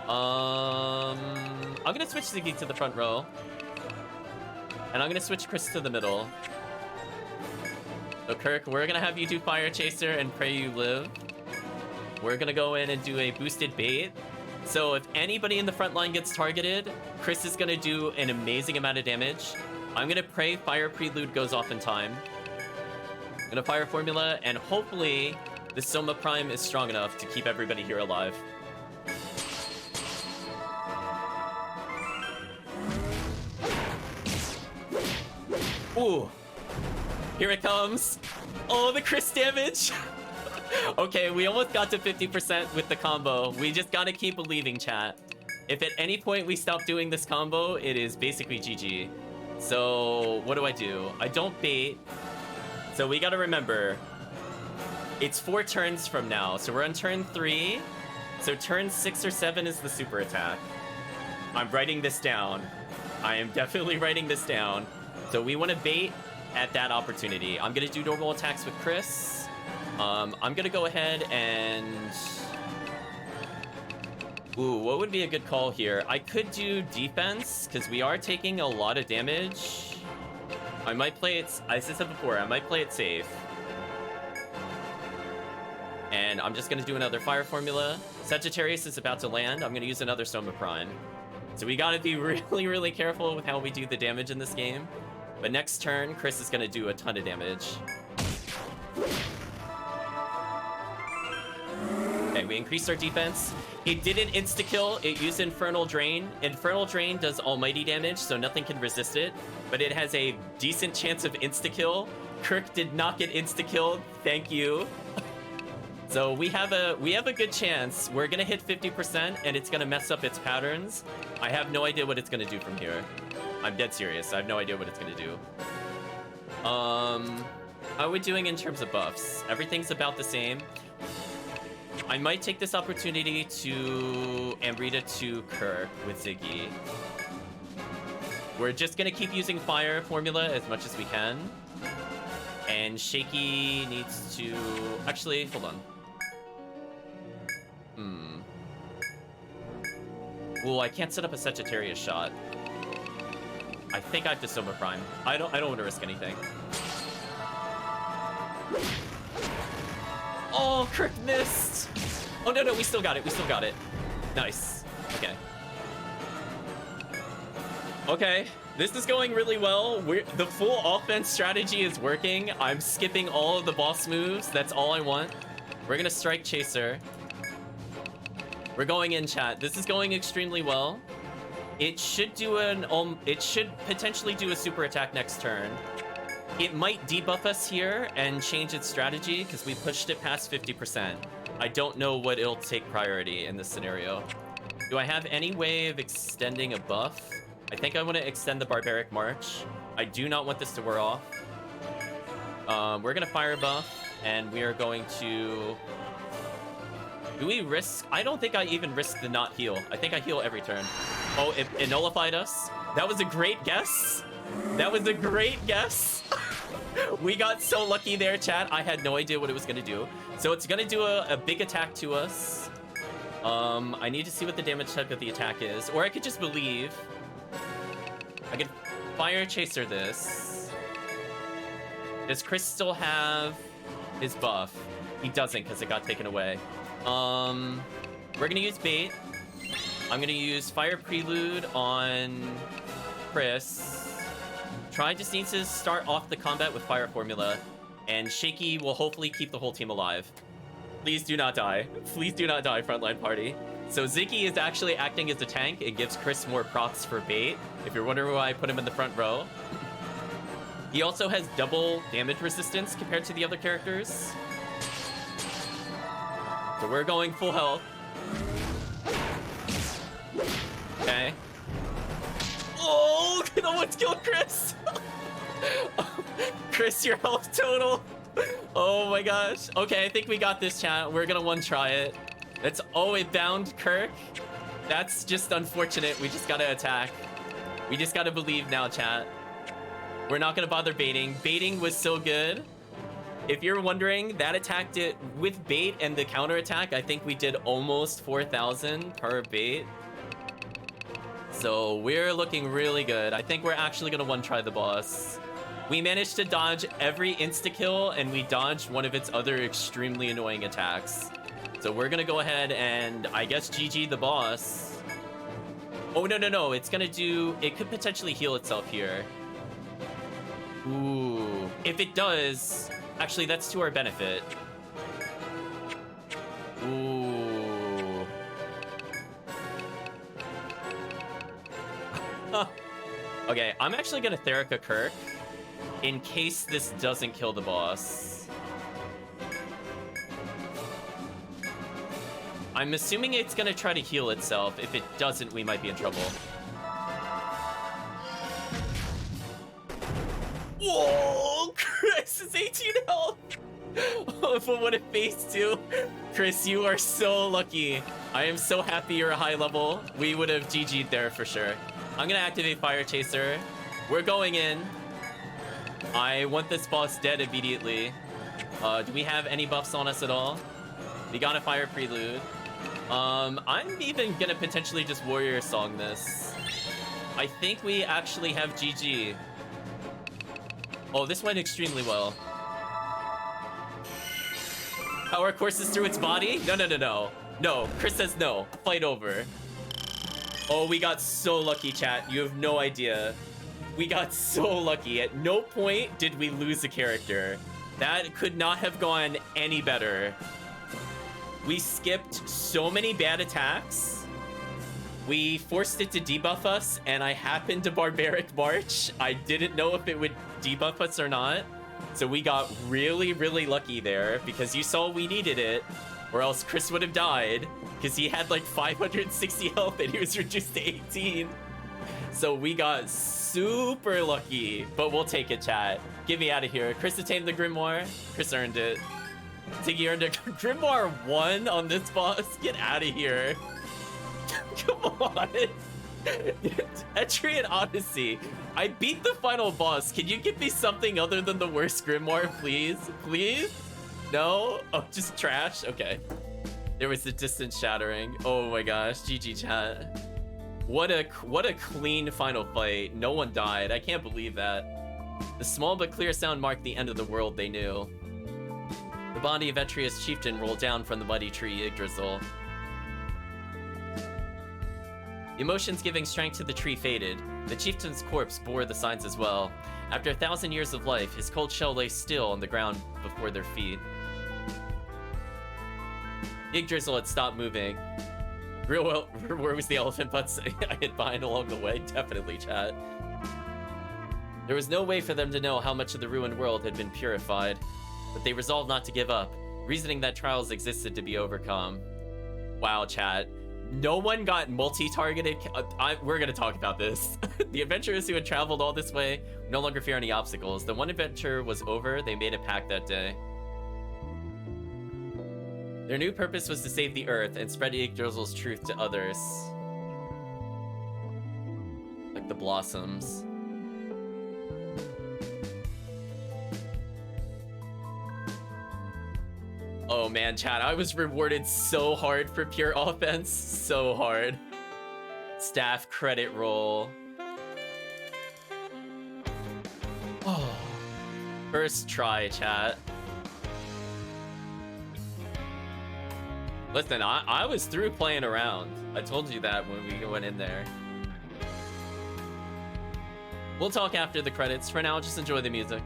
I'm gonna switch Ziggy to the front row. And I'm gonna switch Chris to the middle. So Kirk, we're gonna have you do Fire Chaser and pray you live. We're gonna go in and do a boosted bait. So if anybody in the front line gets targeted, Chris is gonna do an amazing amount of damage. I'm gonna pray Fire Prelude goes off in time. I'm gonna Fire Formula, and hopefully the Soma Prime is strong enough to keep everybody here alive. Ooh. Here it comes. Oh, the Chris damage. Okay, we almost got to 50% with the combo. We just gotta keep believing, chat. If at any point we stop doing this combo, it is basically GG. So, what do? I don't bait. So we gotta remember, it's 4 turns from now. So we're on turn 3. So turn 6 or 7 is the super attack. I'm writing this down. I am definitely writing this down. So we want to bait at that opportunity. I'm gonna do normal attacks with Chris. I'm gonna go ahead and... Ooh, what would be a good call here? I could do defense, because we are taking a lot of damage. I might play it... As I said before, I might play it safe. And I'm just gonna do another fire formula. Sagittarius is about to land. I'm gonna use another Soma Prime. So we gotta be really, really careful with how we do the damage in this game. But next turn, Chris is gonna do a ton of damage. Okay, we increased our defense. It didn't insta-kill, it used Infernal Drain. Infernal Drain does almighty damage, so nothing can resist it. But it has a decent chance of insta-kill. Kirk did not get insta-killed, thank you. So we have a good chance. We're gonna hit 50% and it's gonna mess up its patterns. I have no idea what it's gonna do from here. I'm dead serious. I have no idea what it's gonna do. How are we doing in terms of buffs? Everything's about the same. I might take this opportunity to Amrita to Kirk with Ziggy. We're just gonna keep using fire formula as much as we can. And Shaky needs to... Actually, hold on. Ooh, I can't set up a Sagittarius shot. I think I have to Soma Prime. I don't want to risk anything. Oh, Kirk missed. Oh no, we still got it. We still got it. Nice. Okay. Okay, this is going really well. The full offense strategy is working. I'm skipping all of the boss moves. That's all I want. We're gonna strike Chaser. We're going in, chat. This is going extremely well. It should do it should potentially do a super attack next turn. It might debuff us here and change its strategy because we pushed it past 50%. I don't know what it'll take priority in this scenario. Do I have any way of extending a buff? I think I want to extend the Barbaric March. I do not want this to wear off. We're going to fire buff, and we are going to... Do we risk? I don't think I even risk the not heal. I think I heal every turn. Oh, it nullified us. That was a great guess. That was a great guess. We got so lucky there, chat. I had no idea what it was going to do. So it's going to do a big attack to us. I need to see what the damage type of the attack is. Or I could just believe. I could Fire Chaser this. Does Chris still have his buff? He doesn't because it got taken away. We're gonna use bait. I'm gonna use Fire Prelude on Chris. Try just needs to start off the combat with Fire Formula, and Shaky will hopefully keep the whole team alive. Please do not die. Please do not die, frontline party. So Ziggy is actually acting as a tank. It gives Chris more procs for bait, if you're wondering why I put him in the front row. He also has double damage resistance compared to the other characters. So we're going full health. Okay. Oh, no one's killed Chris. Chris, your health total. Oh my gosh. Okay, I think we got this, chat. We're gonna one try it. That's it bound Kirk. That's just unfortunate. We just gotta attack. We just gotta believe now, chat. We're not gonna bother baiting. Baiting was so good. If you're wondering, that attacked it with bait and the counter attack. I think we did almost 4,000 per bait. So we're looking really good. I think we're actually gonna one try the boss. We managed to dodge every insta-kill, and we dodged one of its other extremely annoying attacks. So we're gonna go ahead and, I guess, GG the boss. Oh, no. It's gonna do... It could potentially heal itself here. Ooh. If it does... Actually, that's to our benefit. Ooh. Okay, I'm actually gonna Therica Kirk in case this doesn't kill the boss. I'm assuming it's gonna try to heal itself. If it doesn't, we might be in trouble. Whoa! Chris is 18 health! Oh, but what a face too. Chris, you are so lucky. I am so happy you're a high level. We would have GG'd there for sure. I'm gonna activate Fire Chaser. We're going in. I want this boss dead immediately. Do we have any buffs on us at all? We got a Fire Prelude. I'm even gonna potentially just Warrior Song this. I think we actually have GG. Oh, this went extremely well. Power courses through its body? No. No, Chris says no. Fight over. Oh, we got so lucky, chat. You have no idea. We got so lucky. At no point did we lose a character. That could not have gone any better. We skipped so many bad attacks. We forced it to debuff us, and I happened to Barbaric March. I didn't know if it would debuff us or not. So we got really, really lucky there because you saw we needed it, or else Chris would have died because he had like 560 health and he was reduced to 18. So we got super lucky, but we'll take it, chat. Get me out of here. Chris attained the Grimoire. Chris earned it. Tiggy earned a Grimoire 1 on this boss. Get out of here. Come on. Etrian Odyssey. I beat the final boss. Can you give me something other than the worst Grimoire, please? Please? No? Oh, just trash? Okay. There was the distance shattering. Oh my gosh. GG, chat. What a clean final fight. No one died. I can't believe that. The small but clear sound marked the end of the world they knew. The body of Etria's chieftain rolled down from the muddy tree Yggdrasil. The emotions giving strength to the tree faded. The chieftain's corpse bore the signs as well. After 1,000 years of life, his cold shell lay still on the ground before their feet. Yggdrasil had stopped moving. Real well, where was the elephant butts I hid behind along the way? Definitely, chat. There was no way for them to know how much of the ruined world had been purified, but they resolved not to give up, reasoning that trials existed to be overcome. Wow, chat. No one got multi-targeted. We're gonna talk about this. The adventurers who had traveled all this way no longer fear any obstacles. The one adventure was over. They made a pact that day. Their new purpose was to save the Earth and spread Yggdrasil's truth to others. Like the blossoms. Oh man, chat, I was rewarded so hard for pure offense. So hard. Staff credit roll. Oh. First try, chat. Listen, I was through playing around. I told you that when we went in there. We'll talk after the credits. For now, just enjoy the music.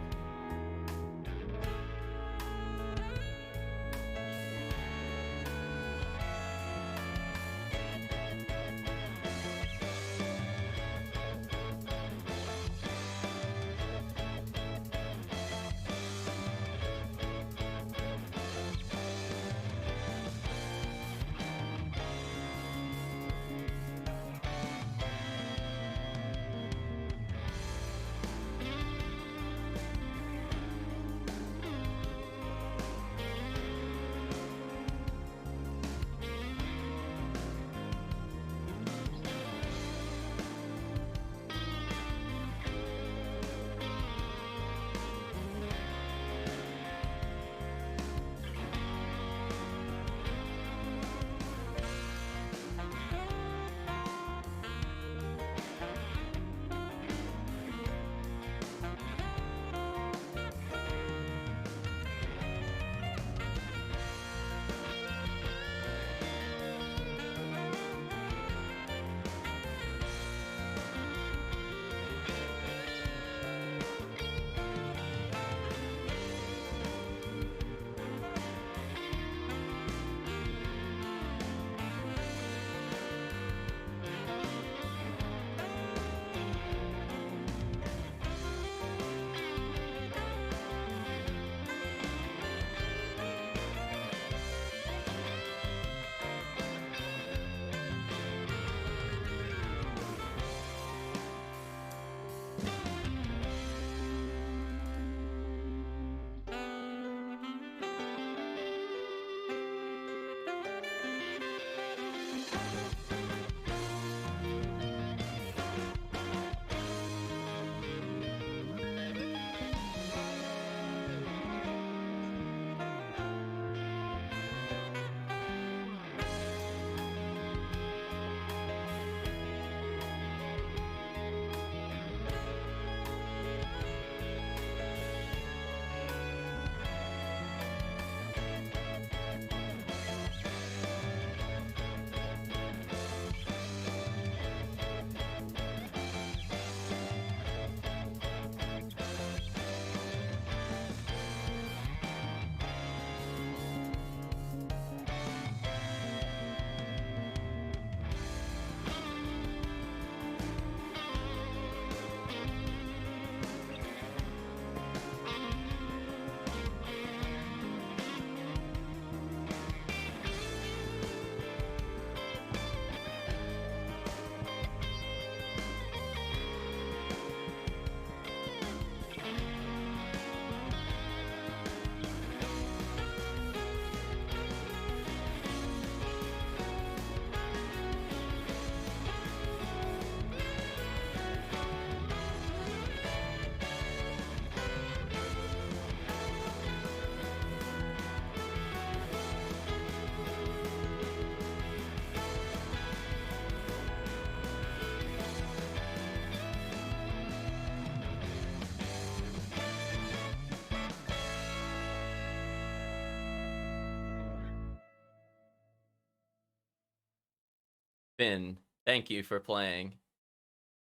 Finn, thank you for playing.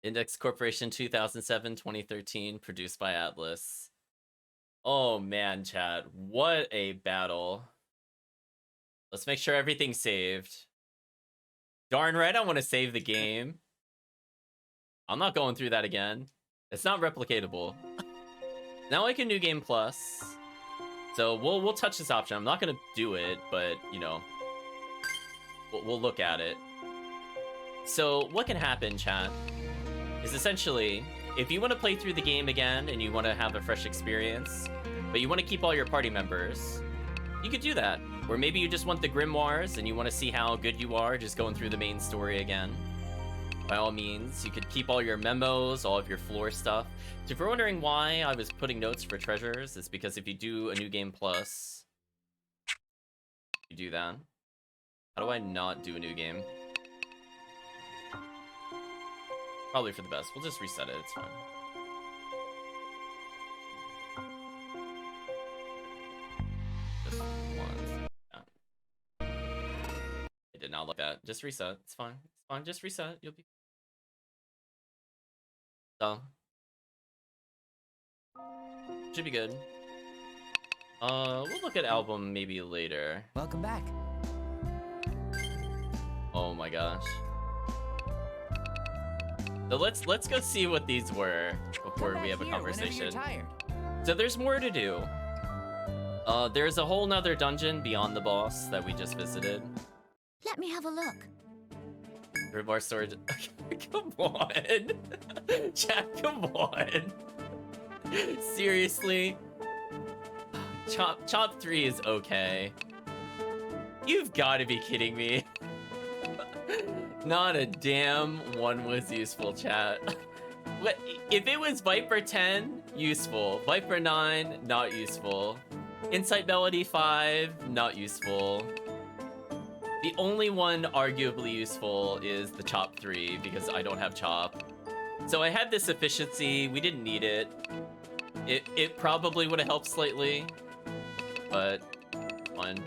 Index Corporation 2007-2013, produced by Atlas. Oh man, chat, what a battle. Let's make sure everything's saved. Darn right, I want to save the game. I'm not going through that again. It's not replicatable. Now I can New Game Plus. So we'll touch this option. I'm not gonna do it, but you know, we'll look at it. So what can happen, chat, is essentially, if you want to play through the game again and you want to have a fresh experience, but you want to keep all your party members, you could do that. Or maybe you just want the grimoires and you want to see how good you are just going through the main story again. By all means, you could keep all your memos, all of your floor stuff. So if you're wondering why I was putting notes for treasures, it's because if you do a New Game Plus, you do that. How do I not do a new game? Probably for the best. We'll just reset it, it's fine. Just one. Yeah. I did not like that. Just reset. It's fine. It's fine. Just reset. You'll be. So. Should be good. We'll look at album maybe later. Welcome back. Oh my gosh. So let's go see what these were before we have a conversation. So there's more to do. There's a whole nother dungeon beyond the boss that we just visited. Let me have a look. Rebar storage. Come on. Chat, come on. Seriously? Chop 3 is okay. You've got to be kidding me. Not a damn one was useful, chat. What, if it was Viper 10, useful. Viper 9, not useful. Insight Melody 5, not useful. The only one arguably useful is the Chop 3, because I don't have Chop. So I had this efficiency, we didn't need it. It probably would have helped slightly, but fine.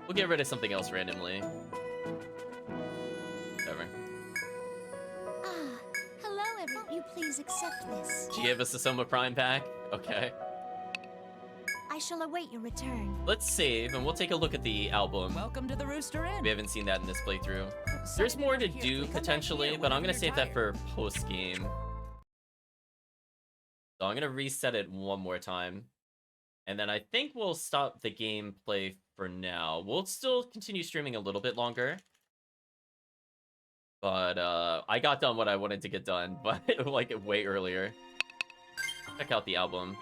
We'll get rid of something else randomly. Whatever. Ah, hello everyone. Won't you please accept this? She gave us the Soma Prime pack? Okay. I shall await your return. Let's save, and we'll take a look at the album. Welcome to the Rooster Inn. We haven't seen that in this playthrough. There's more to do, potentially, but I'm going to save that for post-game. So I'm going to reset it one more time. And then I think we'll stop the gameplay for now. We'll still continue streaming a little bit longer. But I got done what I wanted to get done, but like way earlier. Check out the album.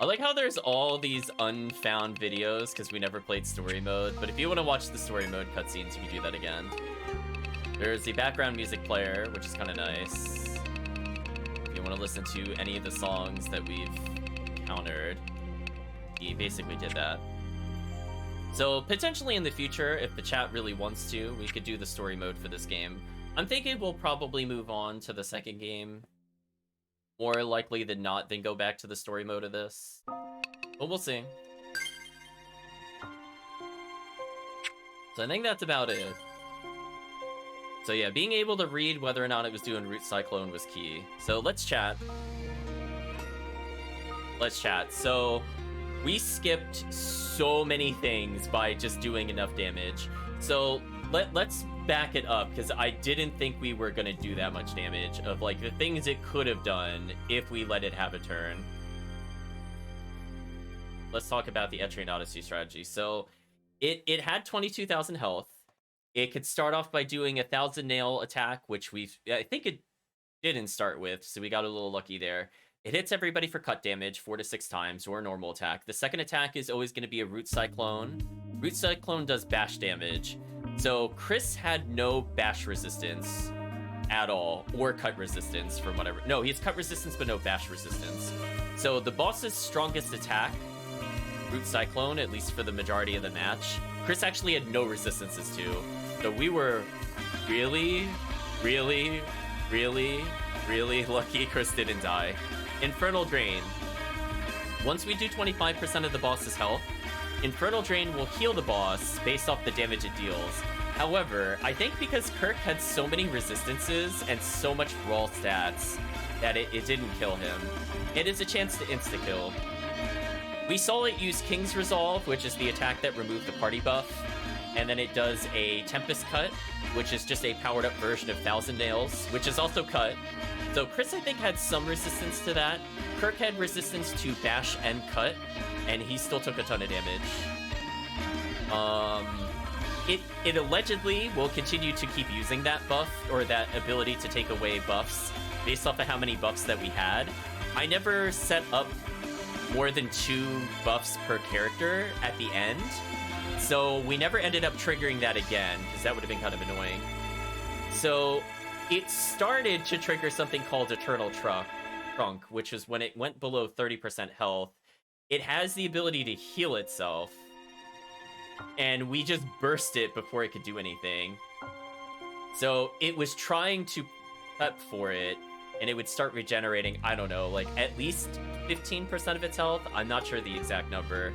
I like how there's all these unfound videos because we never played story mode, but if you want to watch the story mode cutscenes, you can do that again. There's the background music player, which is kind of nice. If you want to listen to any of the songs that we've encountered, he basically did that. So potentially in the future, if the chat really wants to, we could do the story mode for this game. I'm thinking we'll probably move on to the second game. More likely than not, then go back to the story mode of this. But we'll see. So I think that's about it. So yeah, being able to read whether or not it was doing Root Cyclone was key. So let's chat. Let's chat. So we skipped so many things by just doing enough damage. So let's back it up, because I didn't think we were going to do that much damage of like the things it could have done if we let it have a turn. Let's talk about the Etrian Odyssey strategy. So it had 22,000 health. It could start off by doing a 1,000 nail attack, which I think it didn't start with, so we got a little lucky there. It hits everybody for cut damage 4 to 6 times, or a normal attack. The second attack is always going to be a Root Cyclone. Root Cyclone does bash damage. So Chris had no bash resistance at all, or cut resistance from whatever. No, he has cut resistance, but no bash resistance. So the boss's strongest attack, Root Cyclone, at least for the majority of the match, Chris actually had no resistances to. So we were really, really, really, really lucky Chris didn't die. Infernal Drain. Once we do 25% of the boss's health, Infernal Drain will heal the boss based off the damage it deals. However, I think because Kirk had so many resistances and so much raw stats that it didn't kill him. It is a chance to insta-kill. We saw it use King's Resolve, which is the attack that removed the party buff, and then it does a Tempest Cut, which is just a powered-up version of Thousand Nails, which is also cut. So Chris, I think, had some resistance to that. Kirk had resistance to Bash and Cut, and he still took a ton of damage. It allegedly will continue to keep using that buff, or that ability to take away buffs, based off of how many buffs that we had. I never set up more than 2 buffs per character at the end, so we never ended up triggering that again, because that would have been kind of annoying. So it started to trigger something called Eternal Trunk, which is when it went below 30% health. It has the ability to heal itself, and we just burst it before it could do anything. So it was trying to prep for it, and it would start regenerating, I don't know, like at least 15% of its health. I'm not sure the exact number.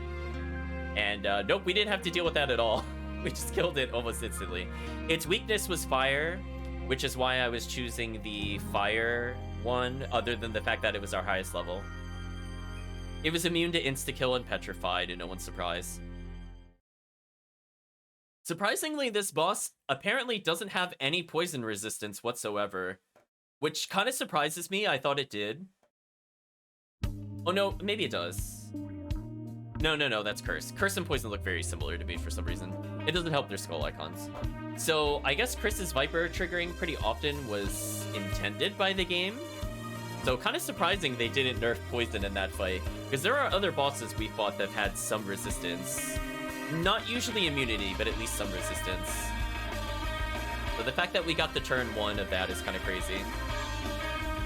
And nope, we didn't have to deal with that at all. We just killed it almost instantly. Its weakness was fire, which is why I was choosing the fire one, other than the fact that it was our highest level. It was immune to insta-kill and petrified, to no one's surprise. Surprisingly, this boss apparently doesn't have any poison resistance whatsoever, which kind of surprises me. I thought it did. Oh no, maybe it does. No, that's Curse. Curse and Poison look very similar to me for some reason. It doesn't help their skull icons. So I guess Chris's Viper triggering pretty often was intended by the game. So kind of surprising they didn't nerf Poison in that fight, because there are other bosses we fought that have had some resistance. Not usually immunity, but at least some resistance. So the fact that we got the turn 1 of that is kind of crazy.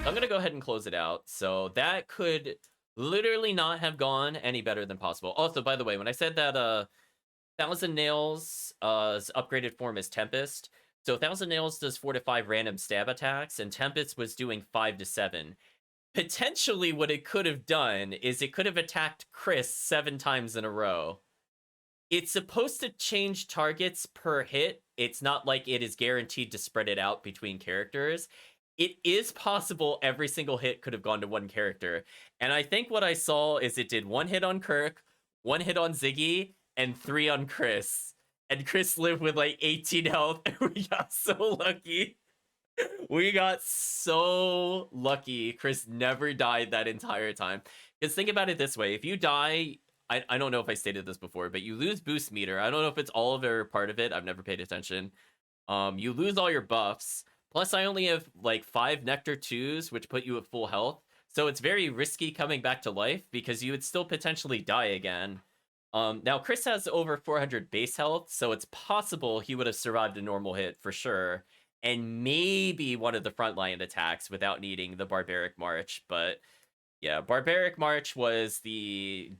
I'm going to go ahead and close it out. So that could literally not have gone any better than possible. Also, by the way, when I said that Thousand Nails' upgraded form is Tempest, so Thousand Nails does 4 to 5 random stab attacks, and Tempest was doing 5 to 7. Potentially what it could have done is it could have attacked Chris 7 times in a row. It's supposed to change targets per hit. It's not like it is guaranteed to spread it out between characters. It is possible every single hit could have gone to one character. And I think what I saw is it did 1 hit on Kirk, 1 hit on Ziggy, and 3 on Chris. And Chris lived with like 18 health, and we got so lucky. We got so lucky. Chris never died that entire time. Because think about it this way. If you die, I don't know if I stated this before, but you lose boost meter. I don't know if it's all of it or part of it. I've never paid attention. You lose all your buffs. Plus, I only have like 5 Nectar 2s, which put you at full health. So it's very risky coming back to life because you would still potentially die again. Now, Chris has over 400 base health, so it's possible he would have survived a normal hit for sure. And maybe one of the frontline attacks without needing the Barbaric March, but yeah, Barbaric March was the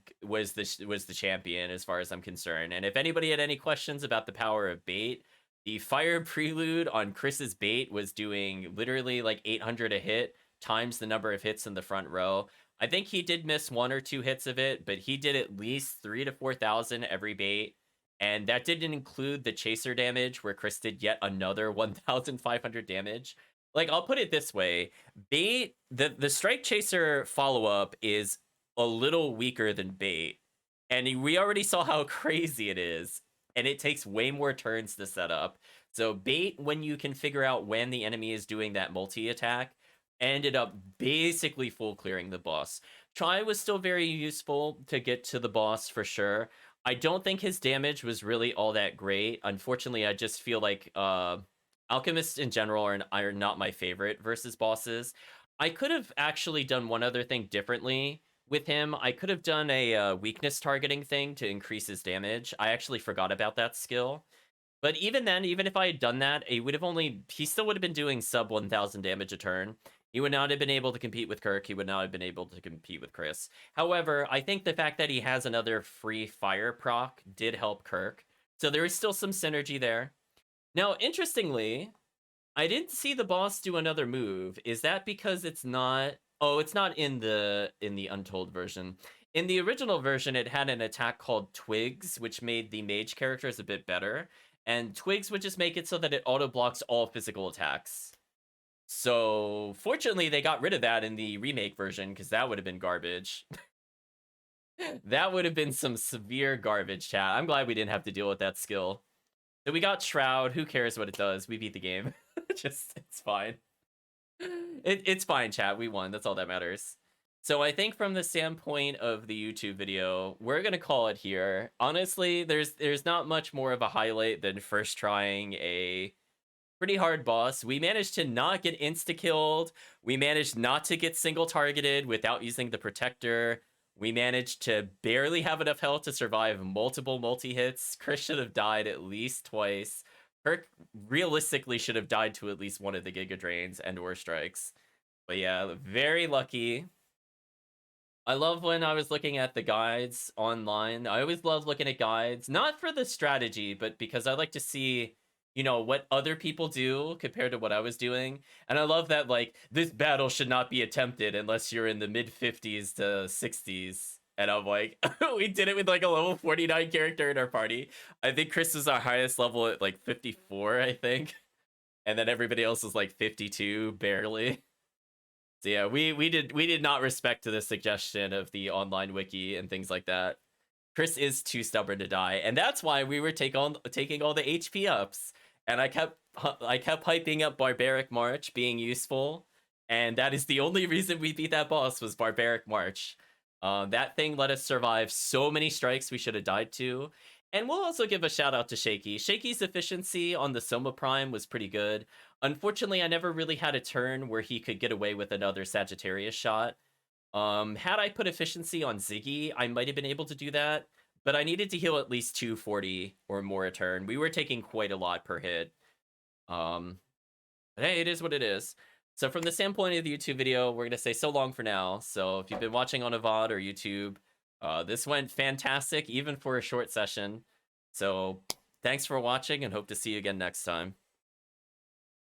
champion as far as I'm concerned. And if anybody had any questions about the power of bait, the Fire Prelude on Chris's bait was doing literally like 800 a hit times the number of hits in the front row. I think he did miss 1 or 2 hits of it, but he did at least 3,000 to 4,000 every bait. And that didn't include the chaser damage, where Chris did yet another 1,500 damage. Like, I'll put it this way. Bait, the Strike Chaser follow-up is a little weaker than Bait. And we already saw how crazy it is. And it takes way more turns to set up. So Bait, when you can figure out when the enemy is doing that multi-attack, ended up basically full clearing the boss. Try was still very useful to get to the boss for sure. I don't think his damage was really all that great. Unfortunately, I just feel like Alchemists in general are not my favorite versus bosses. I could have actually done one other thing differently with him. I could have done a weakness targeting thing to increase his damage. I actually forgot about that skill. But even then, even if I had done that, he still would have been doing sub 1,000 damage a turn. He would not have been able to compete with Kirk. He would not have been able to compete with Chris. However, I think the fact that he has another free fire proc did help Kirk. So there is still some synergy there. Now, interestingly, I didn't see the boss do another move. Is that because it's not... Oh, it's not in the Untold version. In the original version, it had an attack called Twigs, which made the mage characters a bit better. And Twigs would just make it so that it auto blocks all physical attacks. So fortunately, they got rid of that in the remake version because that would have been garbage. That would have been some severe garbage, chat. I'm glad we didn't have to deal with that skill. So we got Shroud. Who cares what it does? We beat the game. It's fine. It's fine, chat. We won. That's all that matters. So I think from the standpoint of the YouTube video, we're gonna call it here. Honestly, there's not much more of a highlight than first trying a pretty hard boss. We managed to not get insta-killed. We managed not to get single targeted without using the protector. We managed to barely have enough health to survive multiple multi-hits. Chris should have died at least twice. Perk realistically should have died to at least one of the Giga Drains and or strikes. But yeah, very lucky. I love when I was looking at the guides online. I always love looking at guides, not for the strategy, but because I like to see, you know, what other people do compared to what I was doing. And I love that, like, this battle should not be attempted unless you're in the mid 50s to 60s. And I'm like, we did it with like a level 49 character in our party. I think Chris was our highest level at like 54, I think. And then everybody else was like 52, barely. So yeah, we did not respect to the suggestion of the online wiki and things like that. Chris is too stubborn to die, and that's why we were taking all the HP ups. And I kept hyping up Barbaric March being useful, and that is the only reason we beat that boss was Barbaric March. That thing let us survive so many strikes we should have died to. And we'll also give a shout out to Shaky. Shaky's efficiency on the Soma Prime was pretty good. Unfortunately, I never really had a turn where he could get away with another Sagittarius shot. Had I put efficiency on Ziggy, I might have been able to do that, but I needed to heal at least 240 or more a turn. We were taking quite a lot per hit. But hey, it is what it is. So from the standpoint of the YouTube video, we're going to say so long for now. So if you've been watching on a VOD or YouTube, this went fantastic, even for a short session. So thanks for watching and hope to see you again next time.